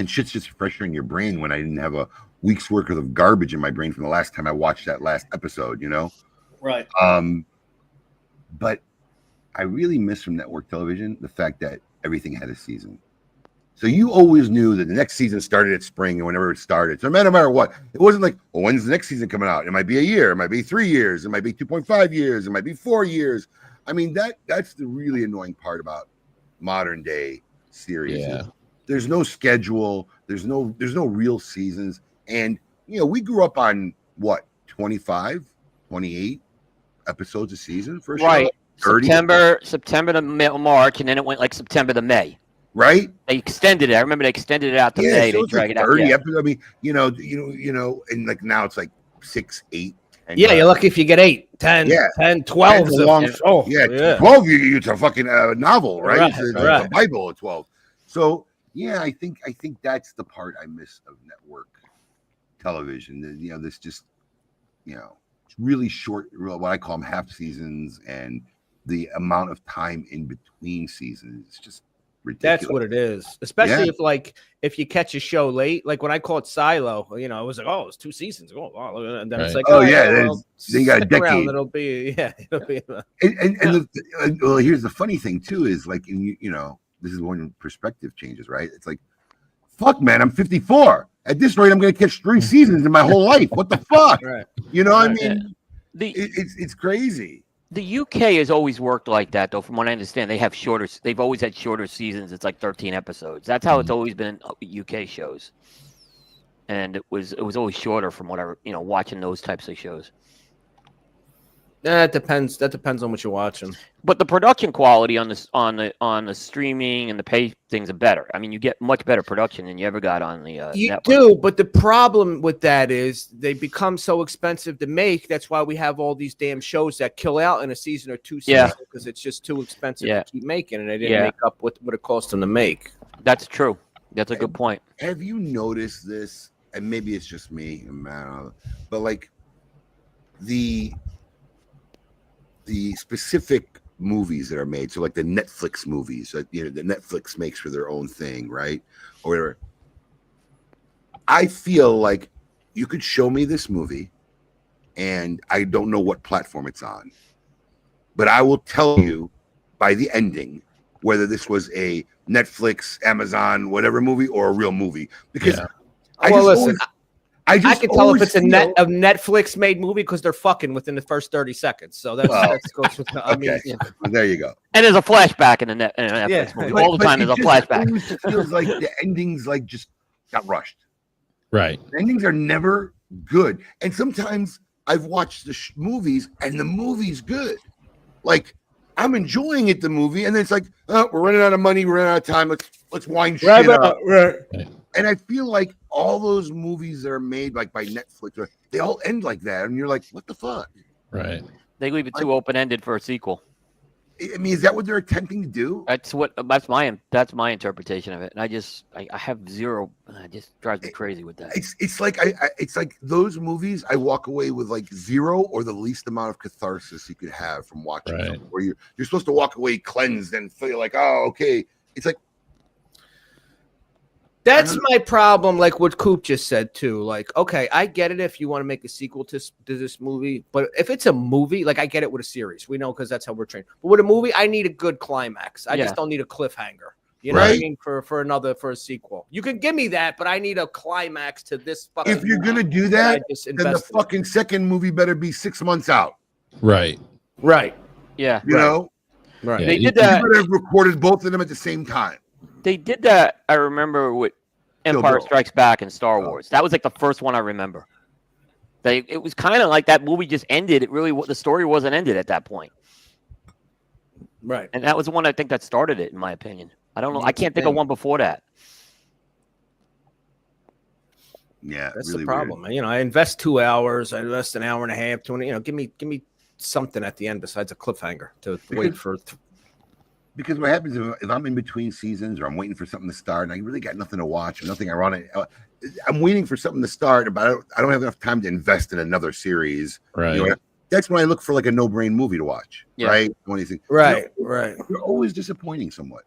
shit's just fresher in your brain when I didn't have a week's worth of garbage in my brain from the last time I watched that last episode, Right. But I really miss from network television the fact that everything had a season. So you always knew that the next season started at spring or whenever it started. So no matter what, it wasn't like, well, when's the next season coming out? It might be a year, it might be 3 years, it might be 2.5 years, it might be 4 years. I mean, that's the really annoying part about modern day series. Yeah. There's no schedule, there's no real seasons. And we grew up on 25, 28 episodes a season for a show. 30. September to March, and then it went like September to May. Right? They extended it. I remember they extended it out to May. So they dragged it out. 30 episodes. I mean, and like now it's like 6, 8. Yeah, you're lucky if you get 8, 10, 10, 12. 12. It's a fucking novel, right? It's a Bible at 12. So yeah, I think that's the part I miss of network television. This just it's really short, what I call them half seasons, and the amount of time in between seasons is just ridiculous. That's what it is. Especially if you catch a show late, like when I caught Silo, it was like, it's 2 seasons. And then it's like, then you got a decade. Around, it'll be. And here's the funny thing too is like, this is when perspective changes, right? It's like, fuck, man, I'm 54. At this rate, I'm going to catch 3 seasons in my whole life. What the fuck? Right. I mean, it's crazy. The UK has always worked like that, though. From what I understand, they've always had shorter seasons. It's like 13 episodes. That's how it's always been in UK shows. And it was always shorter from whatever, watching those types of shows. That depends on what you're watching. But the production quality on the streaming and the pay things are better. I mean, you get much better production than you ever got on the you network. do, but the problem with that is they become so expensive to make. That's why we have all these damn shows that kill out in a season or 2 seasons because it's just too expensive to keep making, and they didn't make up what it cost them to make. That's true. That's a good point. Have you noticed this? And maybe it's just me, man, but like the specific movies that are made, so like the Netflix movies that that Netflix makes for their own thing, right? Or whatever. I feel like you could show me this movie and I don't know what platform it's on, but I will tell you by the ending whether this was a Netflix, Amazon, whatever movie or a real movie, because I can tell if it's a Netflix made movie because they're fucking within the first 30 seconds. So that goes with. I mean, well, there you go. And there's a flashback in the Netflix movie. All the time there's a flashback. It feels like the endings like just got rushed. Right. The endings are never good, and sometimes I've watched the movies and the movie's good. Like I'm enjoying it, the movie, and then it's like, oh, we're running out of money, we're running out of time. Let's wind shit up. Right. And I feel like all those movies that are made like by Netflix, they all end like that, and you're like, what the fuck? Right. They leave it too open-ended for a sequel. I mean, is that what they're attempting to do? That's my interpretation of it. And I have zero. It just drives me crazy with that. It's like it's like those movies. I walk away with like zero or the least amount of catharsis you could have from watching something where you're supposed to walk away cleansed and feel like, oh, okay. It's like. That's my problem, like what Coop just said too. Like, okay, I get it if you want to make a sequel to this movie, but if it's a movie, like I get it with a series, we know because that's how we're trained. But with a movie, I need a good climax. I just don't need a cliffhanger. You know what I mean? For a sequel, you can give me that, but I need a climax to this. Fucking if you're gonna do that, then the fucking second movie better be 6 months out. Right. Yeah. You know. Right. They did that. You better have recorded both of them at the same time. They did that, I remember, with Empire Strikes Back and Star Wars. That was like the first one I remember. It was kind of like that movie just ended. The story wasn't ended at that point. Right. And that was the one I think that started it, in my opinion. I don't know. I can't think of one before that. Yeah, that's really the problem. Weird. You know, I invest 2 hours, I invest an hour and a half, 20. You know, give me something at the end besides a cliffhanger to wait for. Because what happens if I'm in between seasons or I'm waiting for something to start and I really got nothing to watch or nothing ironic, I'm waiting for something to start, but I don't have enough time to invest in another series. Right. You know, that's when I look for like a no-brain movie to watch. Yeah. Right. When you think, right. You're always disappointing somewhat.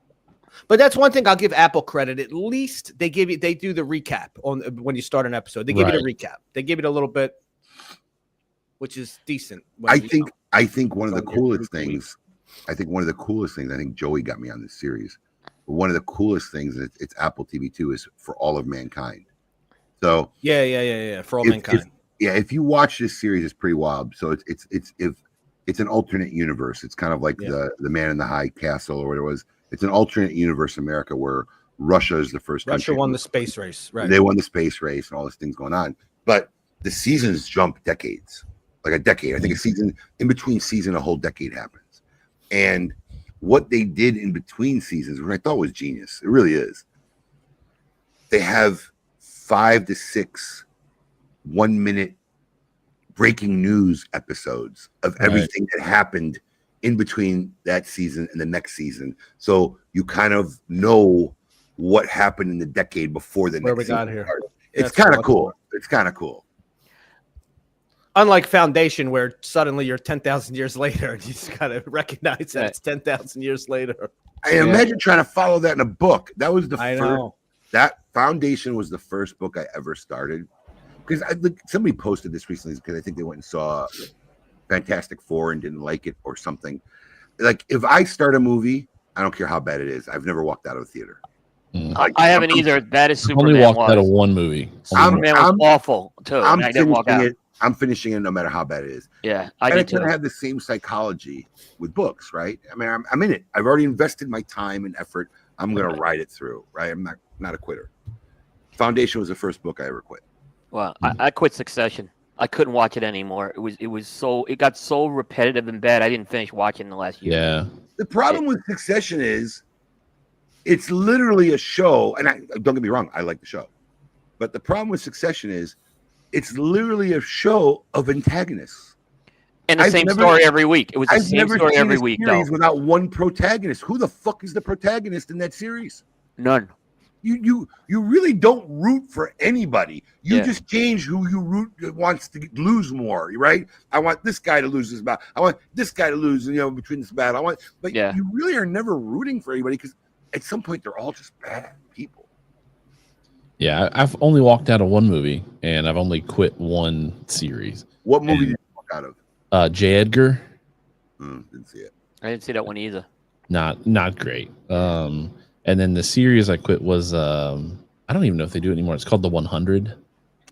But that's one thing I'll give Apple credit. At least they do the recap on when you start an episode. They give you the recap. They give it a little bit, which is decent. I think one of the coolest things. I think Joey got me on this series. But one of the coolest things, it's Apple TV 2, is For All of Mankind. So yeah. For All Mankind. If you watch this series, it's pretty wild. So it's an alternate universe. It's kind of like the Man in the High Castle or what it was. It's an alternate universe, America, where Russia is the first. Russia won the space race, right? They won the space race and all this things going on. But the seasons jump decades, like a decade. I think a season in between season, a whole decade happens. And what they did in between seasons, which I thought was genius, it really is. They have 5 to 6 1-minute breaking news episodes of everything that happened in between that season and the next season. So you kind of know what happened in the decade before the next season started. It's kind of cool. It's kind of cool. Unlike Foundation, where suddenly you're 10,000 years later, and you just gotta recognize that it's 10,000 years later. I imagine trying to follow that in a book. That was the first. That Foundation was the first book I ever started. Because somebody posted this recently because I think they went and saw Fantastic Four and didn't like it or something. Like if I start a movie, I don't care how bad it is. I've never walked out of a theater. I haven't either. That is Superman. Only walked out of one movie. Superman was awful too. I didn't walk out. I'm finishing it no matter how bad it is. Yeah, I did too. I have the same psychology with books, right? I mean, I'm in it. I've already invested my time and effort. I'm going to ride it through, right? I'm not a quitter. Foundation was the first book I ever quit. Well, I quit Succession. I couldn't watch it anymore. It got so repetitive and bad. I didn't finish watching the last year. Yeah. The problem with Succession is it's literally a show, and don't get me wrong, I like the show. But the problem with Succession is it's literally a show of antagonists. And the same story every week. It was the same story every week, though. Without one protagonist. Who the fuck is the protagonist in that series? None. You really don't root for anybody. You just change who you wants to lose more, right? I want this guy to lose this battle. I want this guy to lose, between this battle. You really are never rooting for anybody because at some point they're all just bad people. Yeah, I've only walked out of one movie, and I've only quit one series. What movie did you walk out of? J. Edgar. Didn't see it. I didn't see that one either. Not great. And then the series I quit was I don't even know if they do it anymore. It's called The 100.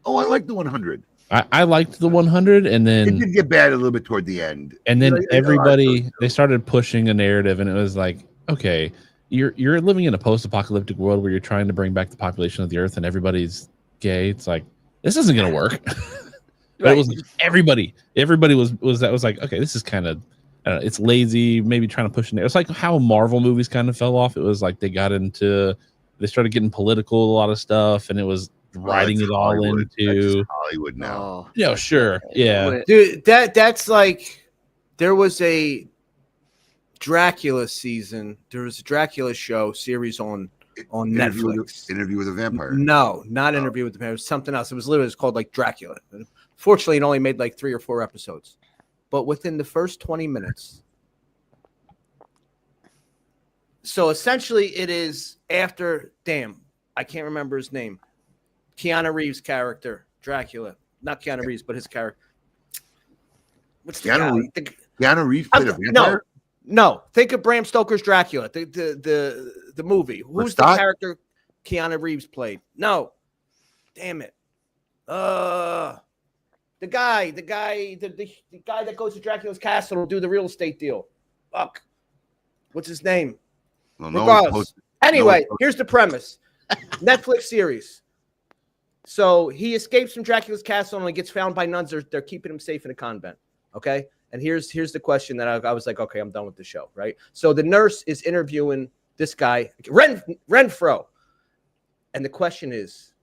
Oh, I like the 100. I liked the 100, and It then did get bad a little bit toward the end. and then You know, everybody they started pushing a narrative, and it was like, okay, you're living in a post-apocalyptic world where you're trying to bring back the population of the Earth, and everybody's gay. It's like, this isn't gonna work. But it was like everybody was like, okay, this is kind of, it's lazy, maybe trying to push it. It's like how Marvel movies kind of fell off. It was like they started getting political, a lot of stuff, and it was writing it all Hollywood. into That's Hollywood now. yeah, sure, yeah. Dude, that's like, there was a Dracula season. There was a Dracula series on Netflix. Interview with a Vampire. No, not Interview with the Vampire. It was something else. It was literally called like Dracula. Fortunately, it only made like 3 or 4 episodes. But within the first 20 minutes. So essentially, it is after, I can't remember his name. Keanu Reeves' character, Dracula. Not Keanu Reeves, but his character. What's the guy? Keanu Reeves played a vampire? No. Think of Bram Stoker's Dracula, the movie. Who's the character Keanu Reeves played? No. Damn it. The guy that goes to Dracula's castle to do the real estate deal. Fuck. What's his name? Well, Regardless. Anyway, here's the premise. Netflix series. So he escapes from Dracula's castle and he gets found by nuns. They're keeping him safe in a convent. Okay. And here's the question that I was like, okay, I'm done with the show. Right. So the nurse is interviewing this guy, Renfro. And the question is,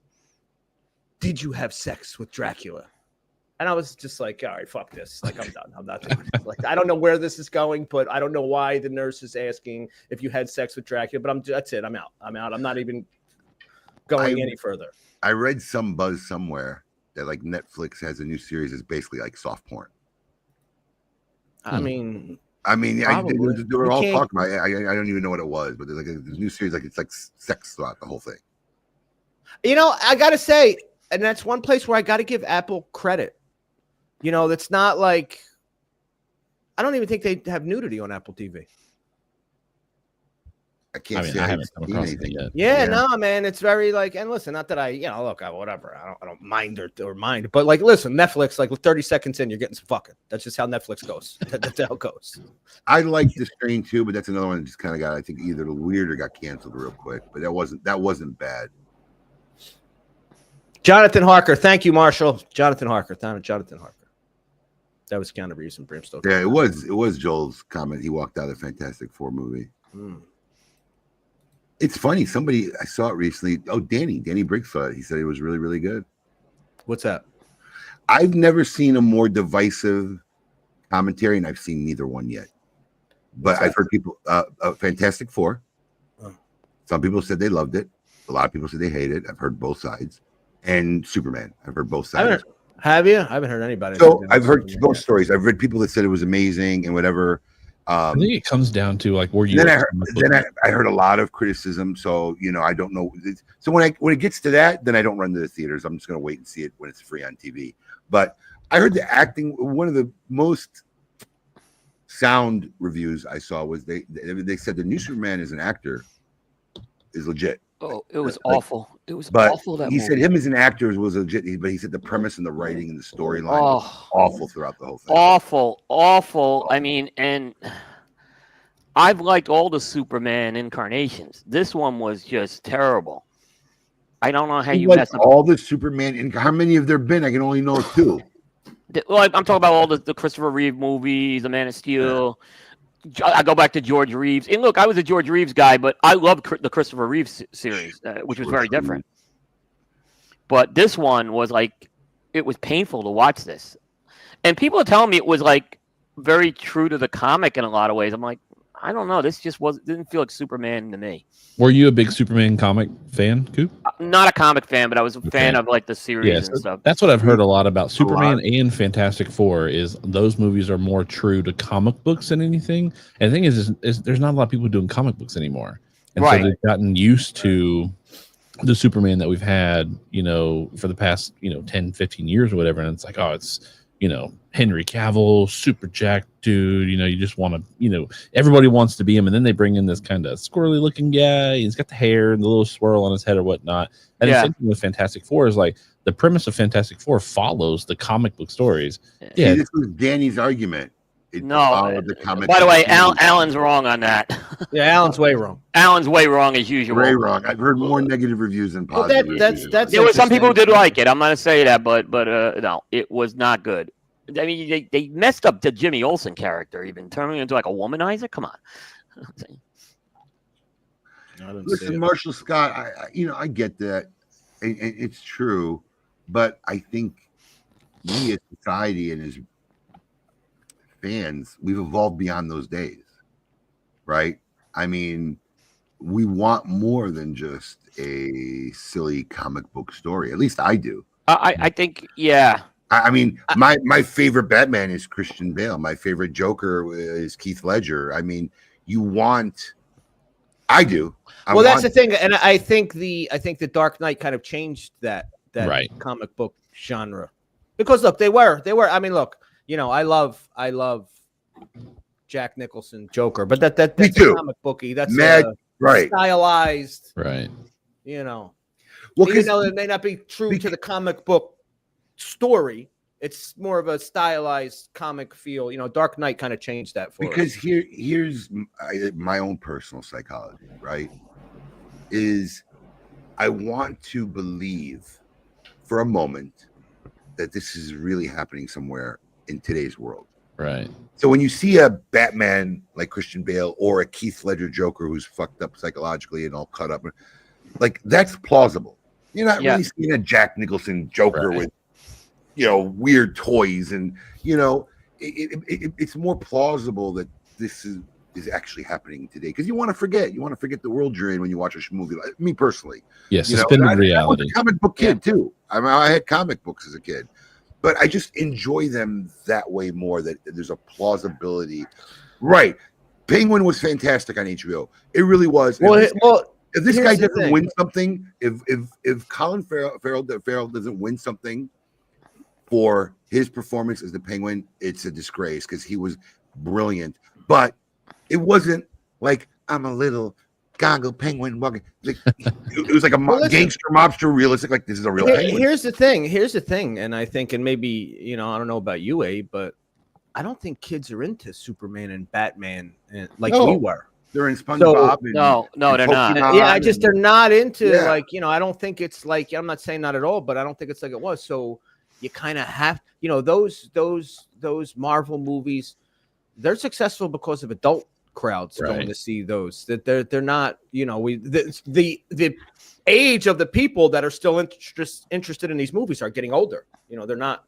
did you have sex with Dracula? And I was just like, all right, fuck this. Like, I'm done. I'm not doing it. Like, I don't know where this is going, but I don't know why the nurse is asking if you had sex with Dracula. But that's it. I'm out. I'm not even going any further. I read some buzz somewhere that like Netflix has a new series that's basically like soft porn. I mean, they were all talking about it. I don't even know what it was, but there's like a new series, like it's like sex throughout the whole thing. You know, I gotta say, and that's one place where I gotta give Apple credit. You know, that's not like, I don't even think they have nudity on Apple TV. I can't say I haven't come across it yet. Yeah, no, man, it's very like, and listen, not that whatever, I don't mind or mind, but like, listen, Netflix, like with 30 seconds in, you're getting some fucking. That's just how Netflix goes. That's how it goes. I like The Strain too, but that's another one that just kind of got, I think, either weird or got canceled real quick. But that wasn't bad. Jonathan Harker, thank you, Marshall. Jonathan Harker. That was Keanu Reeves and Bram Stoker. Yeah, it was Joel's comment. He walked out of the Fantastic Four movie. It's funny. Somebody, I saw it recently. Oh, Danny Briggs saw it. He said it was really, really good. What's that? I've never seen a more divisive commentary, and I've seen neither one yet. But I've heard people, Fantastic Four. Some people said they loved it. A lot of people said they hated it. I've heard both sides. And Superman. I've heard both sides. Have you? I haven't heard anybody. So I've heard both stories. I've read people that said it was amazing and whatever. I think it comes down to like where you. Then I heard a lot of criticism. So I don't know. So when it gets to that, then I don't run to the theaters. I'm just going to wait and see it when it's free on TV. But I heard the acting. One of the most sound reviews I saw was they said the new Superman as an actor is legit. Oh, it was awful. It was awful. That he movie. said him as an actor was legit, but he said the premise and the writing and the storyline was awful throughout the whole thing. Awful. I mean, and I've liked all the Superman incarnations. This one was just terrible. I don't know how you mess up all the Superman. How many have there been? I can only know 2. Well, I'm talking about all the Christopher Reeve movies, The Man of Steel. I go back to George Reeves. And look, I was a George Reeves guy, but I loved the Christopher Reeves series, which was very different. But this one was like, it was painful to watch this. And people are telling me it was like very true to the comic in a lot of ways. I'm like, I don't know. This just didn't feel like Superman to me. Were you a big Superman comic fan, Coop? Not a comic fan, but I was a fan of like the series and stuff. That's what I've heard a lot about Superman and Fantastic Four. Is those movies are more true to comic books than anything. And the thing is there's not a lot of people doing comic books anymore, and so they've gotten used to the Superman that we've had, for the past 10, 15 years or whatever. And it's like, oh, it's Henry Cavill, super jacked dude. You just want to, everybody wants to be him. And then they bring in this kind of squirrely looking guy. He's got the hair and the little swirl on his head or whatnot. And the same thing with Fantastic Four is like, the premise of Fantastic Four follows the comic book stories. Yeah, See, this was Danny's argument. It No. followed the comic By the book way, story. Alan's wrong on that. Yeah, Alan's way wrong. Alan's way wrong as usual. Way wrong. I've heard more negative reviews than Well, positive. that's There were some people who did interesting. like it. I'm not gonna say that, but no, it was not good. I mean, they messed up the Jimmy Olsen character, even turning him into like a womanizer. Come on. Listen, Marshall Scott, I get that, and it's true, but I think we as society and as fans, we've evolved beyond those days, right? I mean, we want more than just a silly comic book story. At least I do. I think, yeah. I mean, my favorite Batman is Christian Bale. My favorite Joker is Keith Ledger. I mean, I do. Well, that's the thing, and I think the Dark Knight kind of changed that Right. comic book genre, because look, they were. I mean, look, I love Jack Nicholson Joker, but that's Me too. comic booky. That's Mad, right? stylized, right. Well, even though it may not be true to the comic book story, it's more of a stylized comic feel. Dark Knight kind of changed that for us. because here's my own personal psychology, right? Is I want to believe for a moment that this is really happening somewhere in today's world. Right. So when you see a Batman like Christian Bale or a Keith Ledger Joker who's fucked up psychologically and all cut up, like that's plausible. You're not really seeing a Jack Nicholson Joker with weird toys, and it's more plausible that this is actually happening today, because you want to forget the world you're in when you watch a movie. Like me personally, suspended reality. I was a comic book kid too. I mean, I had comic books as a kid, but I just enjoy them that way more. That there's a plausibility, right? Penguin was fantastic on HBO. It really was. If this guy doesn't win something, if Colin Farrell doesn't win something for his performance as the Penguin, it's a disgrace, because he was brilliant. But it wasn't like I'm a little goggle penguin walking. Like, it was like a gangster mobster realistic. Like, this is a real penguin. Here's the thing, and I think, and maybe I don't know about you, Abe, but I don't think kids are into Superman and Batman like we were. They're in SpongeBob. No, they're not. Yeah, they're not into I don't think it's like, I'm not saying not at all, but I don't think it's like it was. So you kind of have, those Marvel movies, they're successful because of adult crowds going to see those. That they're not, the age of the people that are still interested in these movies are getting older. They're not,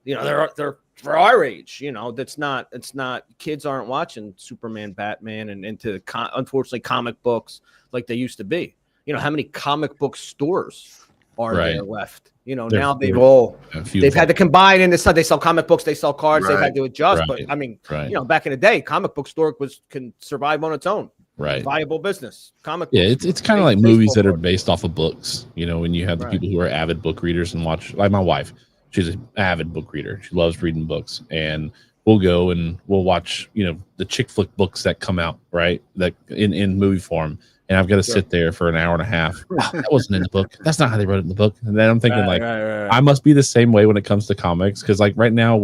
they're for our age. It's not kids aren't watching Superman, Batman, and into unfortunately comic books like they used to be. How many comic book stores are there left? Now they've had to combine into stuff. They sell comic books, they sell cards, they've had to adjust. But I mean, back in the day, comic book store can survive on its own. Right. Viable business. Comic Yeah, books. it's kind of like movies that are based off of books. When you have the people who are avid book readers and watch, like my wife, she's an avid book reader. She loves reading books, and we'll go and we'll watch, the chick flick books that come out, right? That in movie form. And I've got to sit there for an hour and a half. Oh, that wasn't in the book. That's not how they wrote it in the book. And then I'm thinking I must be the same way when it comes to comics. Because like right now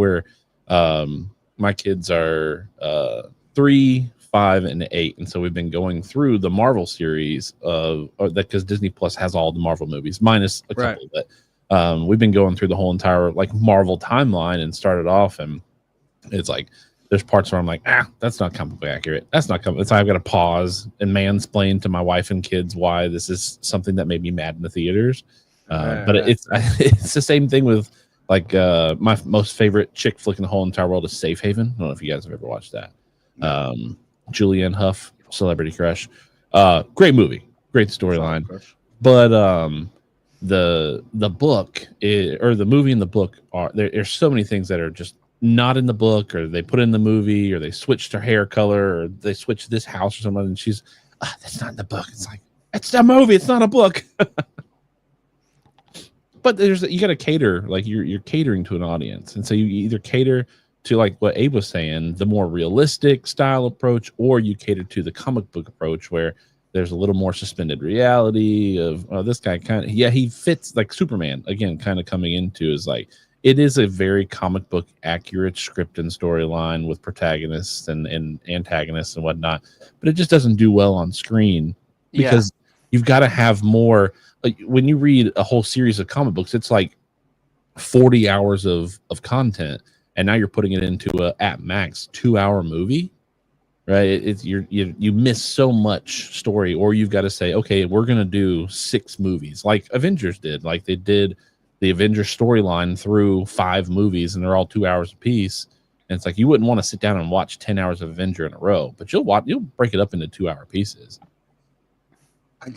my kids are 3, 5, and 8. And so we've been going through the Marvel series because Disney Plus has all the Marvel movies, minus a couple. But we've been going through the whole entire like Marvel timeline and started off. And it's like, there's parts where I'm like, that's not comic book accurate. That's not comic. So I've got to pause and mansplain to my wife and kids why this is something that made me mad in the theaters. But it's the same thing with like my most favorite chick flick in the whole entire world is Safe Haven. I don't know if you guys have ever watched that. Julianne Hough, Celebrity Crush. Great movie, great storyline. But the book or the movie and the book there's so many things that are just not in the book, or they put in the movie, or they switched her hair color, or they switched this house or something, and she's that's not in the book. It's like, it's a movie, it's not a book. But you got to cater, like you're catering to an audience, and so you either cater to like what Abe was saying, the more realistic style approach, or you cater to the comic book approach where There's a little more suspended reality of this guy kind of, he fits like Superman again, kind of coming into is like, it is a very comic book accurate script and storyline with protagonists and antagonists and whatnot, but it just doesn't do well on screen because you've got to have more. Like when you read a whole series of comic books, it's like 40 hours of content, and now you're putting it into a at max 2-hour movie. Right, you miss so much story, or you've got to say, okay, we're gonna do 6 movies, like Avengers did. Like they did the Avengers storyline through 5 movies, and they're all 2 hours apiece. And it's like you wouldn't want to sit down and watch 10 hours of Avenger in a row, but you'll break it up into 2-hour pieces. I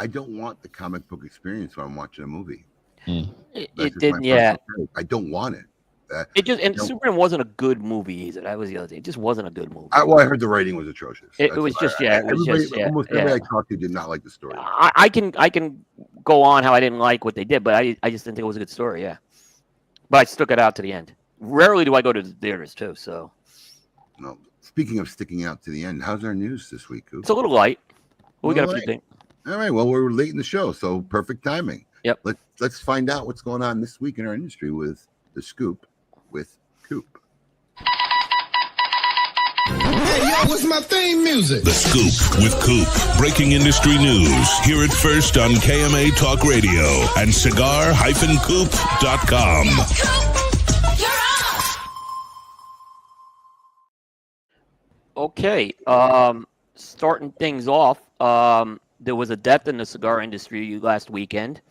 don't want the comic book experience when I'm watching a movie. It didn't, I don't want it. Superman wasn't a good movie either. That was the other thing. It just wasn't a good movie. I heard the writing was atrocious. Almost everybody I talked to did not like the story. I can go on how I didn't like what they did, but I just didn't think it was a good story. Yeah, but I stuck it out to the end. Rarely do I go to the theaters too. So, no. Speaking of sticking out to the end, how's our news this week, Coop? It's a little light. Well, we got a few things. All right. Well, we're late in the show, so perfect timing. Yep. Let's find out what's going on this week in our industry with the Scoop. With Coop. Hey, yo, what's my theme music? The Scoop with Coop. Breaking industry news. Hear it first on KMA Talk Radio and cigar-coop.com. Okay. Starting things off, there was a death in the cigar industry last weekend.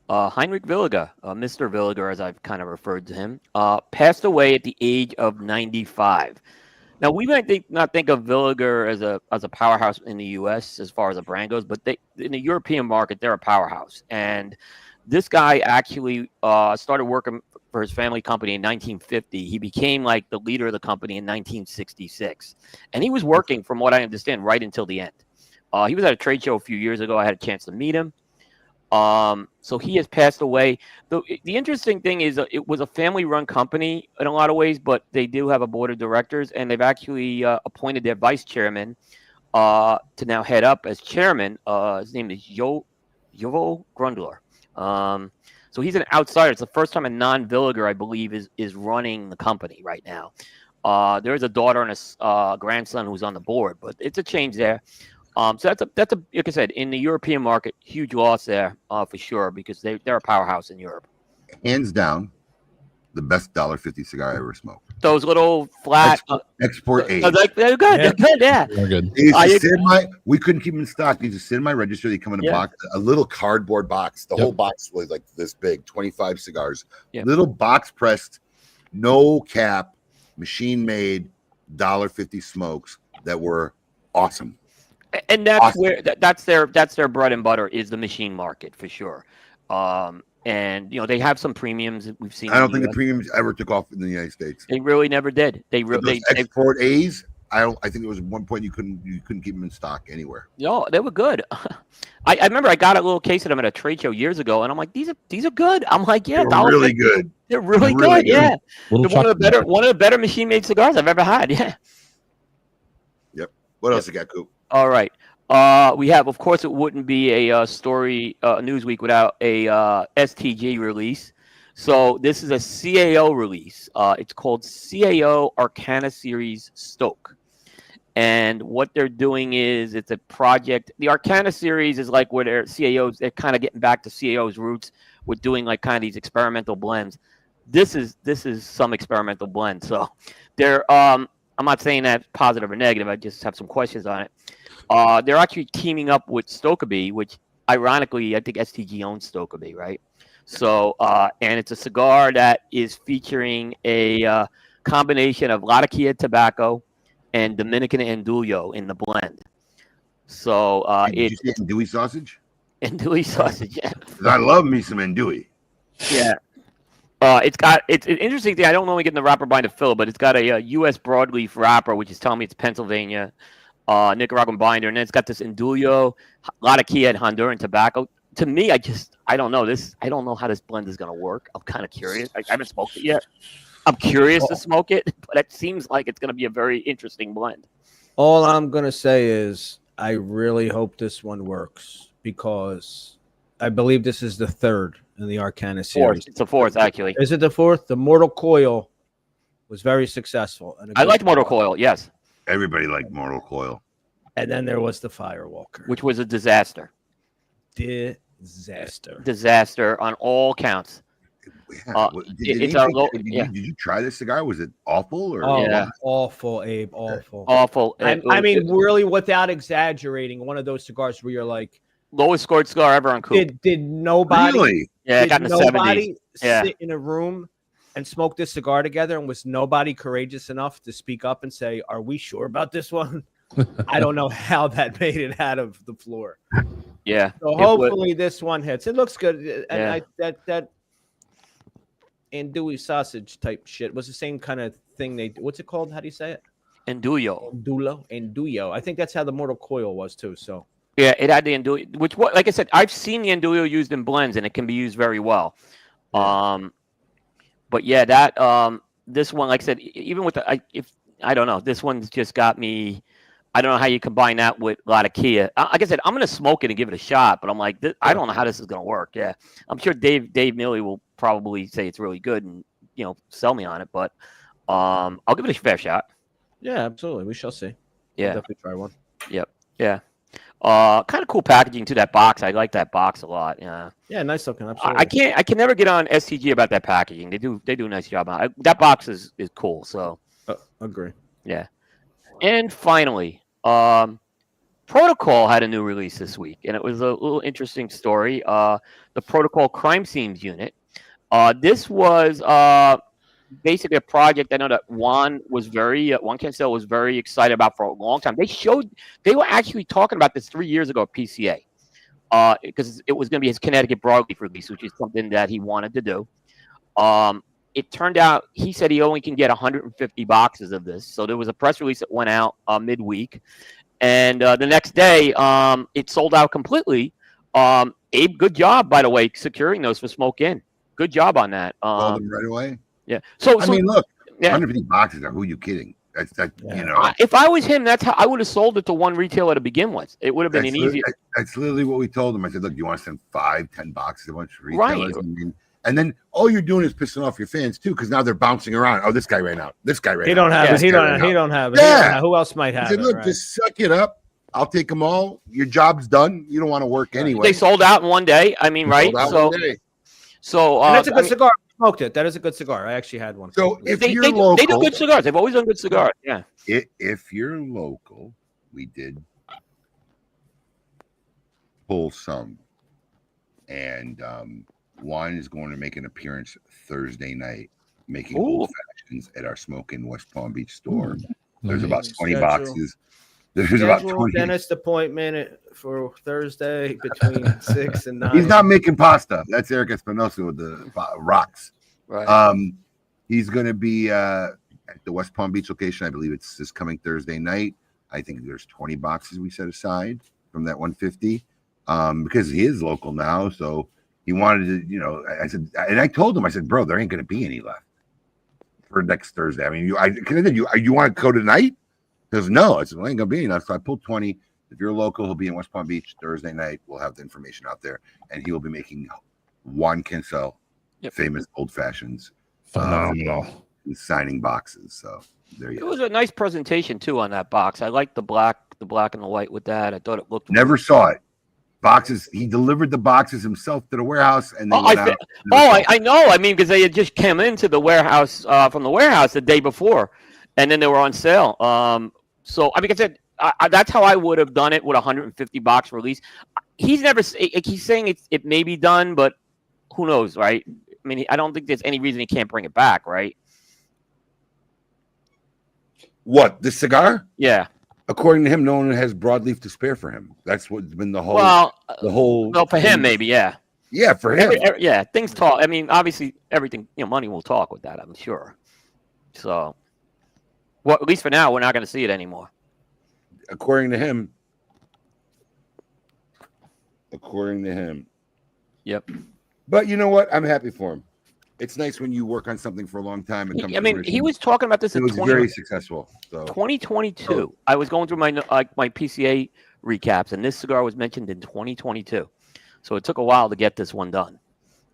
Heinrich Williger, Mr. Williger, as I've kind of referred to him, passed away at the age of 95. Now, we might not think of Williger as a powerhouse in the U.S. as far as a brand goes, but in the European market, they're a powerhouse. And this guy actually started working for his family company in 1950. He became like the leader of the company in 1966. And he was working, from what I understand, right until the end. He was at a trade show a few years ago. I had a chance to meet him. So he has passed away. The interesting thing is it was a family-run company in a lot of ways, but they do have a board of directors, and they've actually appointed their vice chairman to now head up as chairman. His name is Yovo Grundler. So he's an outsider. It's the first time a non-Williger, I believe, is running the company right now. There is a daughter and a grandson who's on the board, but it's a change there. So that's a like I said, in the European market, huge loss there for sure, because they're a powerhouse in Europe. Hands down, the best $1.50 cigar I ever smoked. Those little flat export A's. They're good. Yeah. They're good. Yeah. They're good. We couldn't keep them in stock. They just sit in my register. They come in a box, a little cardboard box. The whole box was like this big, 25 cigars. Yep. Little box pressed, no cap, machine made $1.50 smokes that were awesome. And that's where that's their bread and butter is the machine market for sure. And they have some premiums that we've seen. I don't think the premiums ever took off in the United States. They really never did. They export A's. I think there was one point you couldn't keep them in stock anywhere. No, they were good. I remember I got a little case of them at a trade show years ago, and I'm like, these are good. I'm like, yeah, they're really good. They're really good. Yeah, they're one of the better machine made cigars I've ever had. Yeah. Yep. What else you got, Coop? All right. We have, of course, it wouldn't be a story news week without a STG release. So this is a CAO release. It's called CAO Arcana Series Stoke. And what they're doing is it's a project. The Arcana Series is like where they're kind of getting back to CAO's roots with doing like kind of these experimental blends. This is some experimental blend. So they're I'm not saying that's positive or negative. I just have some questions on it. They're actually teaming up with Stokkebye, which ironically, I think STG owns Stokkebye, right? So, and it's a cigar that is featuring a combination of Latakia tobacco and Dominican Andullo in the blend. So, did you say andouille sausage? Andouille sausage, yeah. I love me some andouille. Yeah. It's an interesting thing. I don't normally get in the wrapper binder fill, but it's got a U.S. broadleaf wrapper, which is telling me it's Pennsylvania. Nicaraguan binder, and then it's got this Andullo, Latakia, and Honduran tobacco. To me, I don't know this. I don't know how this blend is going to work. I'm kind of curious. I haven't smoked it yet. I'm curious to smoke it, but it seems like it's going to be a very interesting blend. All I'm going to say is I really hope this one works because I believe this is the third in the Arcana series. It's the fourth, actually. Is it the fourth? The Mortal Coil was very successful. And I liked Mortal Coil, yes. Everybody liked Mortal Coil. And then there was the Firewalker. Which was a disaster. Disaster on all counts. Yeah. Did you try this cigar? Was it awful? Or? Oh, yeah. Awful, Abe. Awful. Awful. I mean, really, without exaggerating, one of those cigars where you're like, lowest scored cigar ever on Coop. Did nobody? Really? Yeah, it got in the 70s. Yeah. Sit in a room and smoke this cigar together, and was nobody courageous enough to speak up and say, "Are we sure about this one?" I don't know how that made it out of the floor. Yeah. So hopefully this one hits. It looks good, and Yeah. that andouille sausage type shit was the same kind of thing. What's it called? How do you say it? Andouille. I think that's how the Mortal Coil was too. So yeah, it had the andouille, which like I said, I've seen the andouille used in blends, and it can be used very well. But yeah, that this one, like I said, even with I don't know, this one's just got me. I don't know how you combine that with a lot of Kia. Like I said, I'm going to smoke it and give it a shot, but I'm like, I don't know how this is going to work. Yeah, I'm sure Dave Milley will probably say it's really good and sell me on it, but I'll give it a fair shot. Yeah, absolutely. We shall see. Yeah, I'll definitely try one. Yep. Yeah. Kind of cool packaging to that box. I like that box a lot. Yeah. Yeah, nice looking. Absolutely. I can never get on STG about that packaging. They do a nice job on it. That box is cool. So. Agree. Yeah. And finally, Protocol had a new release this week, and it was a little interesting story. The Protocol Crime Scenes unit. This was basically a project I know that Juan Cancel was very excited about for a long time. They were actually talking about this 3 years ago at PCA, because it was going to be his Connecticut broadleaf release, which is something that he wanted to do. It turned out he said he only can get 150 boxes of this. So there was a press release that went out midweek. And the next day, it sold out completely. Abe, good job, by the way, securing those for Smoke Inn. Good job on that. Sold them right away? Yeah. So I mean, look, yeah. 150 boxes. Who are you kidding? That's if I was him, that's how I would have sold it to one retailer to begin with. It would have been easier. That's literally what we told him. I said, look, you want to send 5-10 boxes to a bunch of retailers? Right. And then all you're doing is pissing off your fans too, because now they're bouncing around. Oh, this guy ran out. This guy ran out. He don't have it. He don't have it. Yeah. Who else might have it? Look, right? Just suck it up. I'll take them all. Your job's done. You don't want to work anyway. They sold out in one day. I mean, right? So and that's a good cigar. I smoked it. That is a good cigar. I actually had one. So if they local, they do good cigars. They've always done good cigars. Yeah. If you're local, we did pull some, and Juan is going to make an appearance Thursday night, making old fashions at our Smoke in West Palm Beach store. There's about 20 boxes. There's about 20. Dentist appointment for Thursday between 6 and 9. He's not making pasta. That's Eric Espinosa with the rocks. Right. He's going to be at the West Palm Beach location. I believe it's this coming Thursday night. I think there's 20 boxes we set aside from that 150 because he is local now. So he wanted to, I said, and I told him, I said, bro, there ain't going to be any left for next Thursday. I mean, you want to go tonight? He goes, no. I said, well, ain't going to be enough. So I pulled 20. If you're local, he'll be in West Palm Beach Thursday night. We'll have the information out there. And he will be making Juan Cancel, famous old fashions. Phenomenal. Signing boxes. So there you go. It was a nice presentation, too, on that box. I liked the black and the white with that. I thought it looked Never saw it. Boxes. He delivered the boxes himself to the warehouse, and I know. I mean, because they had just come into the warehouse from the warehouse the day before, and then they were on sale. So I mean, I said that's how I would have done it with a 150 box release. He's saying it may be done, but who knows, right? I mean, I don't think there's any reason he can't bring it back, right? What, the cigar? Yeah. According to him, no one has broadleaf to spare for him. That's what's been the whole. Well, for him, maybe, yeah. Yeah, for him. Things talk. I mean, obviously, everything. Money will talk with that. I'm sure. So, well, at least for now, we're not going to see it anymore. According to him. Yep. But you know what? I'm happy for him. It's nice when you work on something for a long time. He was talking about this. It was very successful. So 2022. I was going through my PCA recaps, and this cigar was mentioned in 2022. So it took a while to get this one done.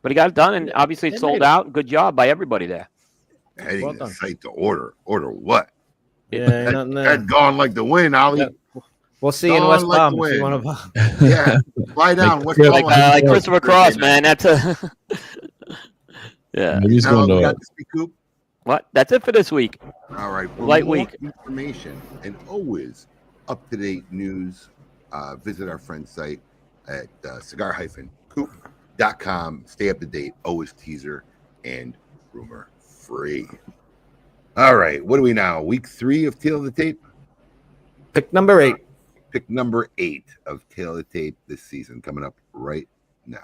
But he got it done, and obviously it sold out. Good job by everybody there. Heading the site to order. Order what? Yeah, That's gone like the wind, Ollie. Yeah. We'll see you in West Palm if you want to. Yeah, fly down. West Palm. Like Christopher Cross, man. That's a yeah. He's going to What? That's it for this week. All right. For Light more week. Information and always up-to-date news. Visit our friend's site at cigar-coop.com. Stay up to date. Always teaser and rumor free. All right. What are we now? Week 3 of Tail of the Tape? Pick number 8. Pick number 8 of Tail of the Tape this season coming up right now.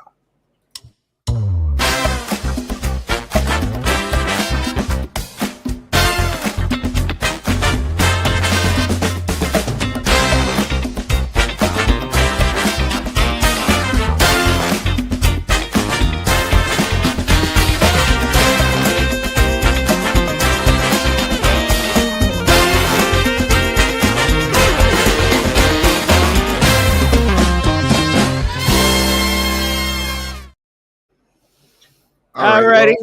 Alrighty.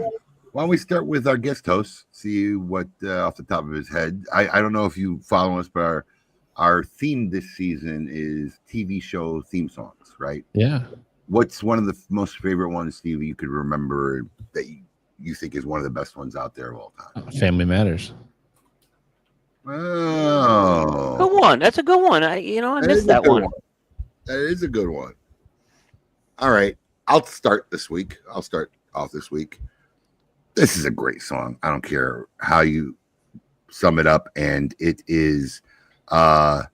Why don't we start with our guest host? See what off the top of his head. I don't know if you follow us, but our theme this season is TV show theme songs, right? Yeah. What's one of the most favorite ones, Steve, you could remember that you think is one of the best ones out there of all time? Family Matters. Oh, Good one. That's a good one. I missed that one. That is a good one. All right. I'll start this week. I'll start off this week. This is a great song. I don't care how you sum it up. And it is, I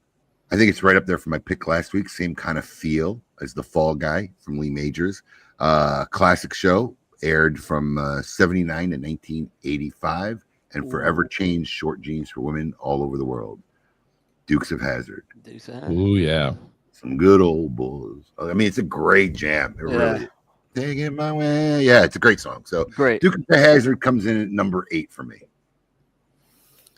think it's right up there for my pick last week. Same kind of feel as The Fall Guy from Lee Majors. Classic show, aired from 79 to 1985 and forever changed short jeans for women all over the world. Dukes of Hazzard. Oh, yeah. Some good old boys. I mean, it's a great jam. It really is. Take it my way. Yeah, it's a great song. So great. Dukes of Hazzard comes in at number 8 for me.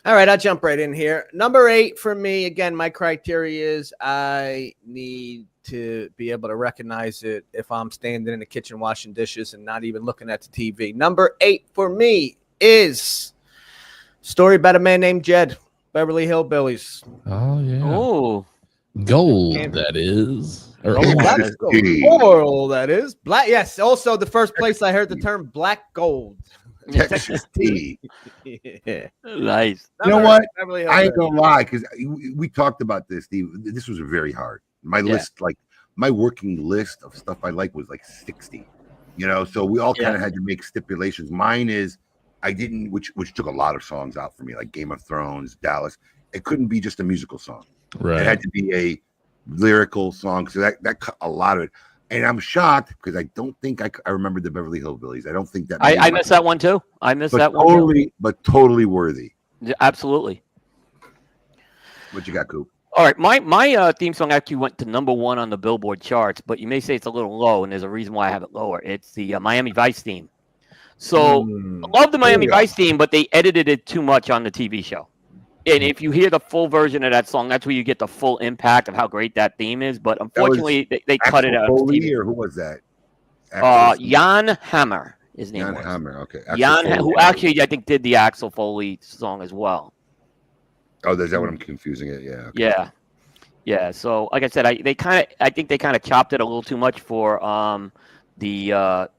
All right, I'll jump right in here. Number 8 for me, again, my criteria is I need to be able to recognize it if I'm standing in the kitchen washing dishes and not even looking at the TV. Number 8 for me is Story About a Man Named Jed, Beverly Hillbillies. Oh, yeah. Oh. Gold, that is. Or that is gold. Coral, that is. Black, yes. Also, the first place I heard the term black gold. Texas tea. Yeah. Nice. You know what? I ain't gonna lie, because we talked about this, Steve. This was very hard. My list, like my working list of stuff I like was like 60. So we all kind of had to make stipulations. Mine is I didn't, which took a lot of songs out for me, like Game of Thrones, Dallas. It couldn't be just a musical song. Right. It had to be a lyrical song. So that cut a lot of it. And I'm shocked because I don't think I remember the Beverly Hillbillies. I don't think that. I missed that one too. But totally worthy. Yeah, absolutely. What you got, Coop? All right, my theme song actually went to number 1 on the Billboard charts, but you may say it's a little low, and there's a reason why I have it lower. It's the Miami Vice theme. So I love the Miami Vice theme, but they edited it too much on the TV show. And if you hear the full version of that song, that's where you get the full impact of how great that theme is. But unfortunately, they cut it out. Or who was that? Jan Hammer, his name was. Jan Hammer, okay. Jan, who actually I think did the Axel Foley song as well. Oh, is that what I'm confusing it? Yeah. Okay. Yeah. So, like I said, I think they kind of chopped it a little too much for the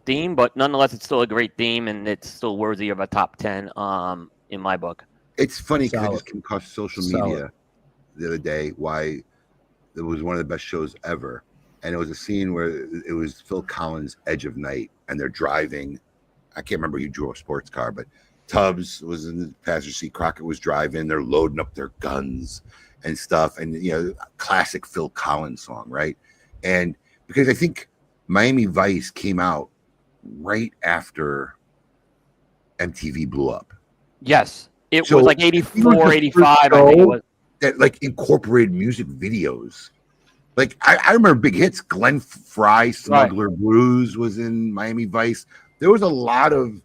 theme, but nonetheless, it's still a great theme, and it's still worthy of a top 10 in my book. It's funny because I just came across social media the other day why it was one of the best shows ever. And it was a scene where it was Phil Collins' Edge of Night, and they're driving. I can't remember who drove a sports car, but Tubbs was in the passenger seat. Crockett was driving. They're loading up their guns and stuff. And, classic Phil Collins song, right? And because I think Miami Vice came out right after MTV blew up. Yes. It was like 84, 85, I think it was. That like incorporated music videos. Like I remember big hits. Glenn Fry, Smuggler Blues was in Miami Vice. There was a lot of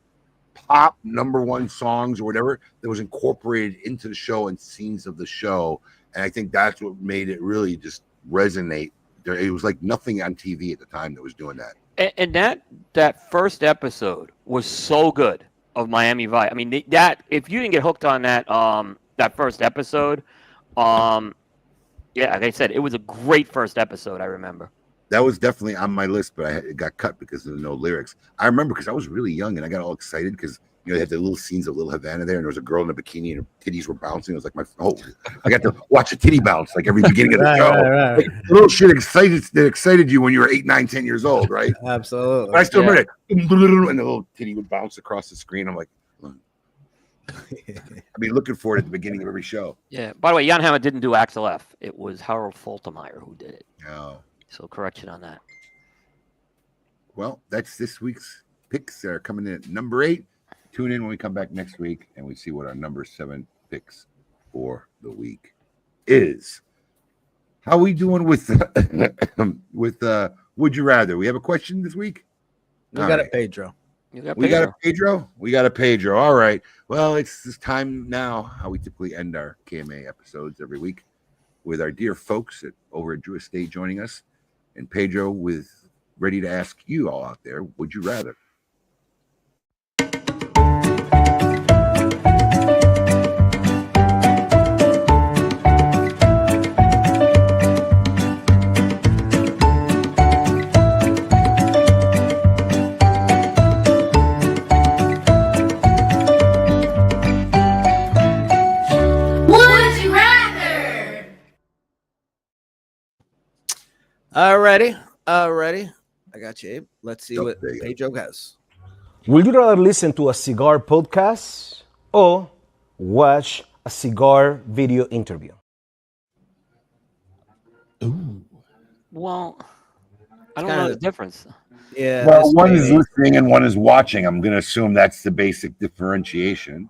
pop number 1 songs or whatever that was incorporated into the show and scenes of the show. And I think that's what made it really just resonate. It was like nothing on TV at the time that was doing that. And that first episode was so good of Miami Vice. I mean, that if you didn't get hooked on that first episode, yeah, like I said, it was a great first episode. I remember. That was definitely on my list, but it got cut because there were no lyrics. I remember because I was really young and I got all excited because they had the little scenes of Little Havana there, and there was a girl in a bikini and her titties were bouncing. It was like I got to watch a titty bounce like every beginning of the show. Right. Like, little shit excited you when you were 8, 9, 10 years old, right? Absolutely. But I still remember it, and the little titty would bounce across the screen. I'm like, I'd be looking for it at the beginning of every show. Yeah. By the way, Jan Hammer didn't do Axel F. It was Harold Faltermeyer who did it. Oh. So correction on that. Well, that's this week's picks. Are coming in at number 8. Tune in when we come back next week and we see what our number 7 picks for the week is. How we doing with Would You Rather? We have a question this week? We got it, Pedro. You got We got a Pedro? We got a Pedro. All right. Well, it's this time now, how we typically end our KMA episodes every week with our dear folks over at Drew Estate joining us. And Pedro ready to ask you all out there, would you rather? Alrighty. I got you, Abe. Let's see what Pedro has. Would you rather listen to a cigar podcast or watch a cigar video interview? Ooh. Well, I don't know the difference. Yeah. Well, one is listening and one is watching. I'm going to assume that's the basic differentiation.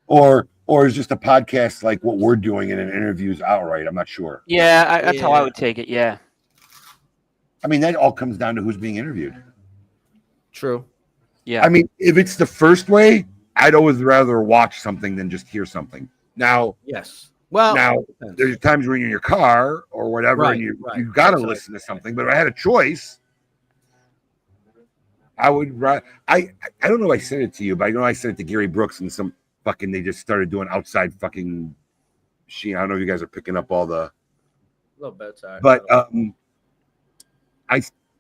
Or is just a podcast like what we're doing and an interview's outright? I'm not sure. Yeah, that's how I would take it. Yeah. I mean, that all comes down to who's being interviewed. True. Yeah. I mean, if it's the first way, I'd always rather watch something than just hear something. Now, yes. Well, there's times when you're in your car or whatever, and you got to listen to something. But if I had a choice, I would. I don't know if I said it to you, but I know I said it to Gary Brooks and some fucking. They just started doing outside fucking. I don't know if you guys are picking up all the. A little bit, sorry. But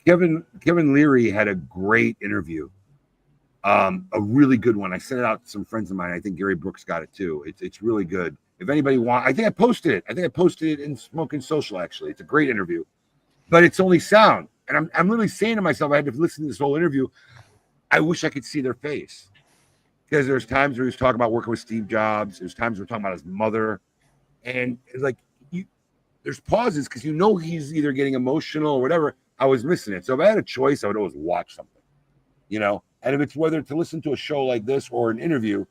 Kevin Leary had a great interview, a really good one. I sent it out to some friends of mine. I think Gary Brooks got it too. It's really good. If anybody wants, I think I posted it in Smoking Social. Actually, it's a great interview, but it's only sound. And I'm literally saying to myself, I had to listen to this whole interview. I wish I could see their face, because there's times where he was talking about working with Steve Jobs. There's times we're talking about his mother, and it's like there's pauses because he's either getting emotional or whatever. I was missing it. So if I had a choice, I would always watch something, And if it's whether to listen to a show like this or an interview,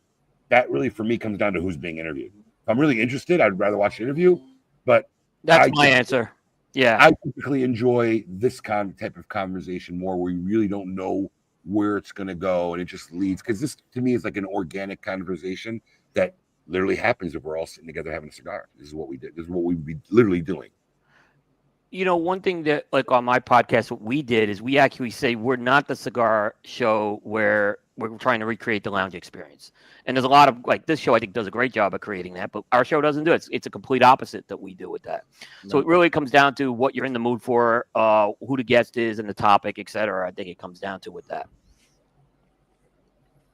that really for me comes down to who's being interviewed. If I'm really interested, I'd rather watch the interview. But that's my answer. Yeah, I typically enjoy this type of conversation more, where you really don't know where it's going to go, and it just leads. Because this, to me, is like an organic conversation that literally happens if we're all sitting together having a cigar. This is what we did. This is what we'd be literally doing. One thing that, like on my podcast, what we did is we actually say we're not the cigar show where we're trying to recreate the lounge experience. And there's a lot of, like, this show I think does a great job of creating that, but our show doesn't do it. It's a complete opposite that we do with that. No. So it really comes down to what you're in the mood for, who the guest is and the topic, et cetera. I think it comes down to with that.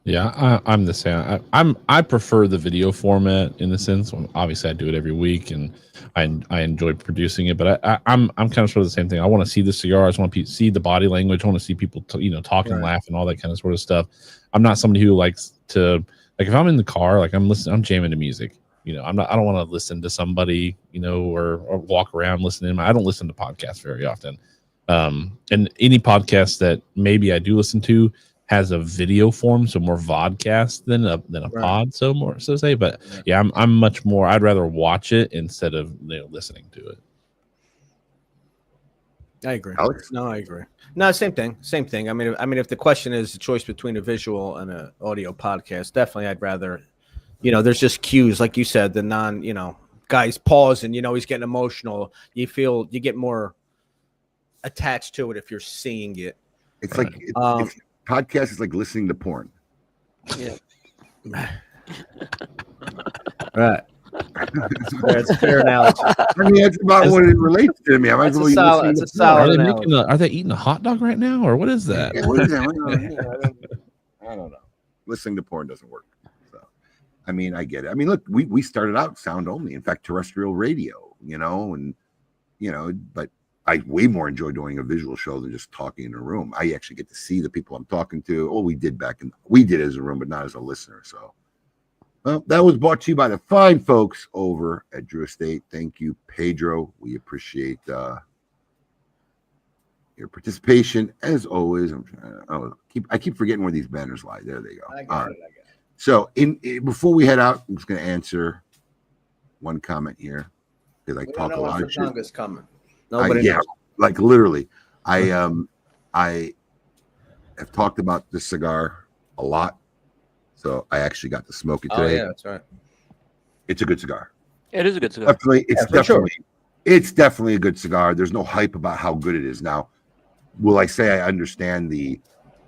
Yeah, I'm the same. I prefer the video format in the sense. Obviously, I do it every week, and I enjoy producing it. But I'm kind of sort of the same thing. I want to see the cigar. I just want to see the body language. I want to see people talking, right, laugh, and all that kind of sort of stuff. I'm not somebody who likes to, like, if I'm in the car, like I'm jamming to music. I don't want to listen to somebody, or walk around listening. I don't listen to podcasts very often. And any podcast that maybe I do listen to has a video form, so more vodcast than a right, pod, so to say. But yeah, I'm much more. I'd rather watch it instead of listening to it. I agree. Alex? No, I agree. No, same thing. I mean, if the question is a choice between a visual and an audio podcast, definitely I'd rather. There's just cues, like you said, the non, guy's pausing, he's getting emotional. You get more attached to it if you're seeing it. It's like podcast is like listening to porn. Yeah. Right. That's a fair analogy. I mean, that's about what it relates to me. That's a solid analogy. Are they eating a hot dog right now, or what is that? Yeah, what is that? I don't know. Listening to porn doesn't work. So, I mean, I get it. I mean, look, we started out sound only. In fact, terrestrial radio. But I way more enjoy doing a visual show than just talking in a room. I actually get to see the people I'm talking to. We did as a room, but not as a listener. So, well, that was brought to you by the fine folks over at Drew Estate. Thank you, Pedro. We appreciate your participation as always. I keep forgetting where these banners lie. There they go. I got it. So, before we head out, I'm just going to answer one comment here because I talk a lot of shit. Coming. Like literally, I have talked about this cigar a lot, so I actually got to smoke it today. Oh yeah, that's right. It's a good cigar. It is a good cigar. It's definitely a good cigar. There's no hype about how good it is. Now, will I say I understand the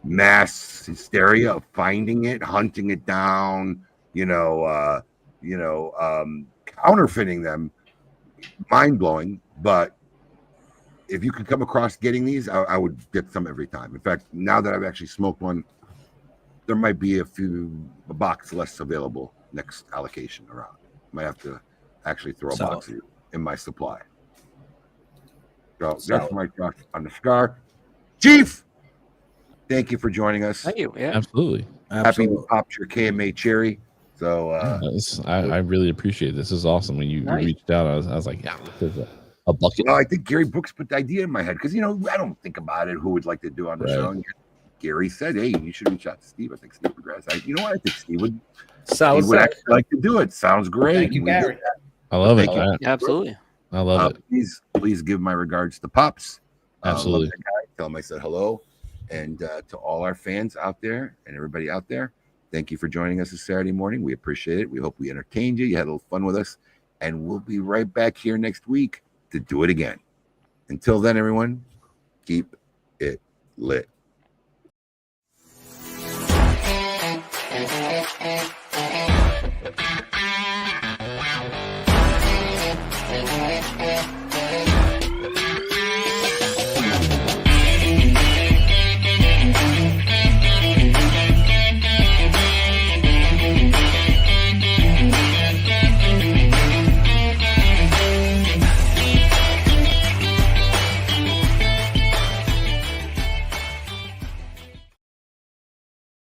mass hysteria of finding it, hunting it down, counterfeiting them? Mind blowing, but if you could come across getting these, I would get some every time. In fact, now that I've actually smoked one, there might be a box less available next allocation around. Might have to actually throw a box in my supply. So that's my thoughts on the cigar. Chief, thank you for joining us. Thank you. Yeah, Absolutely. Happy you popped your KMA cherry. So I really appreciate it. This is awesome. When you reached out, I was like, yeah, this is a bucket. Well, I think Gary Brooks put the idea in my head because I don't think about it. Who would like to do on the show? And Gary said, "Hey, you should reach out to Steve." I think Steve would. You know what? I think Steve would. He would actually like to do it. Sounds great. Thank you, Gary. I love it. Absolutely. I love it. Please give my regards to Pops. Absolutely. Tell him I said hello, and to all our fans out there and everybody out there. Thank you for joining us this Saturday morning. We appreciate it. We hope we entertained you. You had a little fun with us. And we'll be right back here next week to do it again. Until then, everyone, keep it lit. Thank you.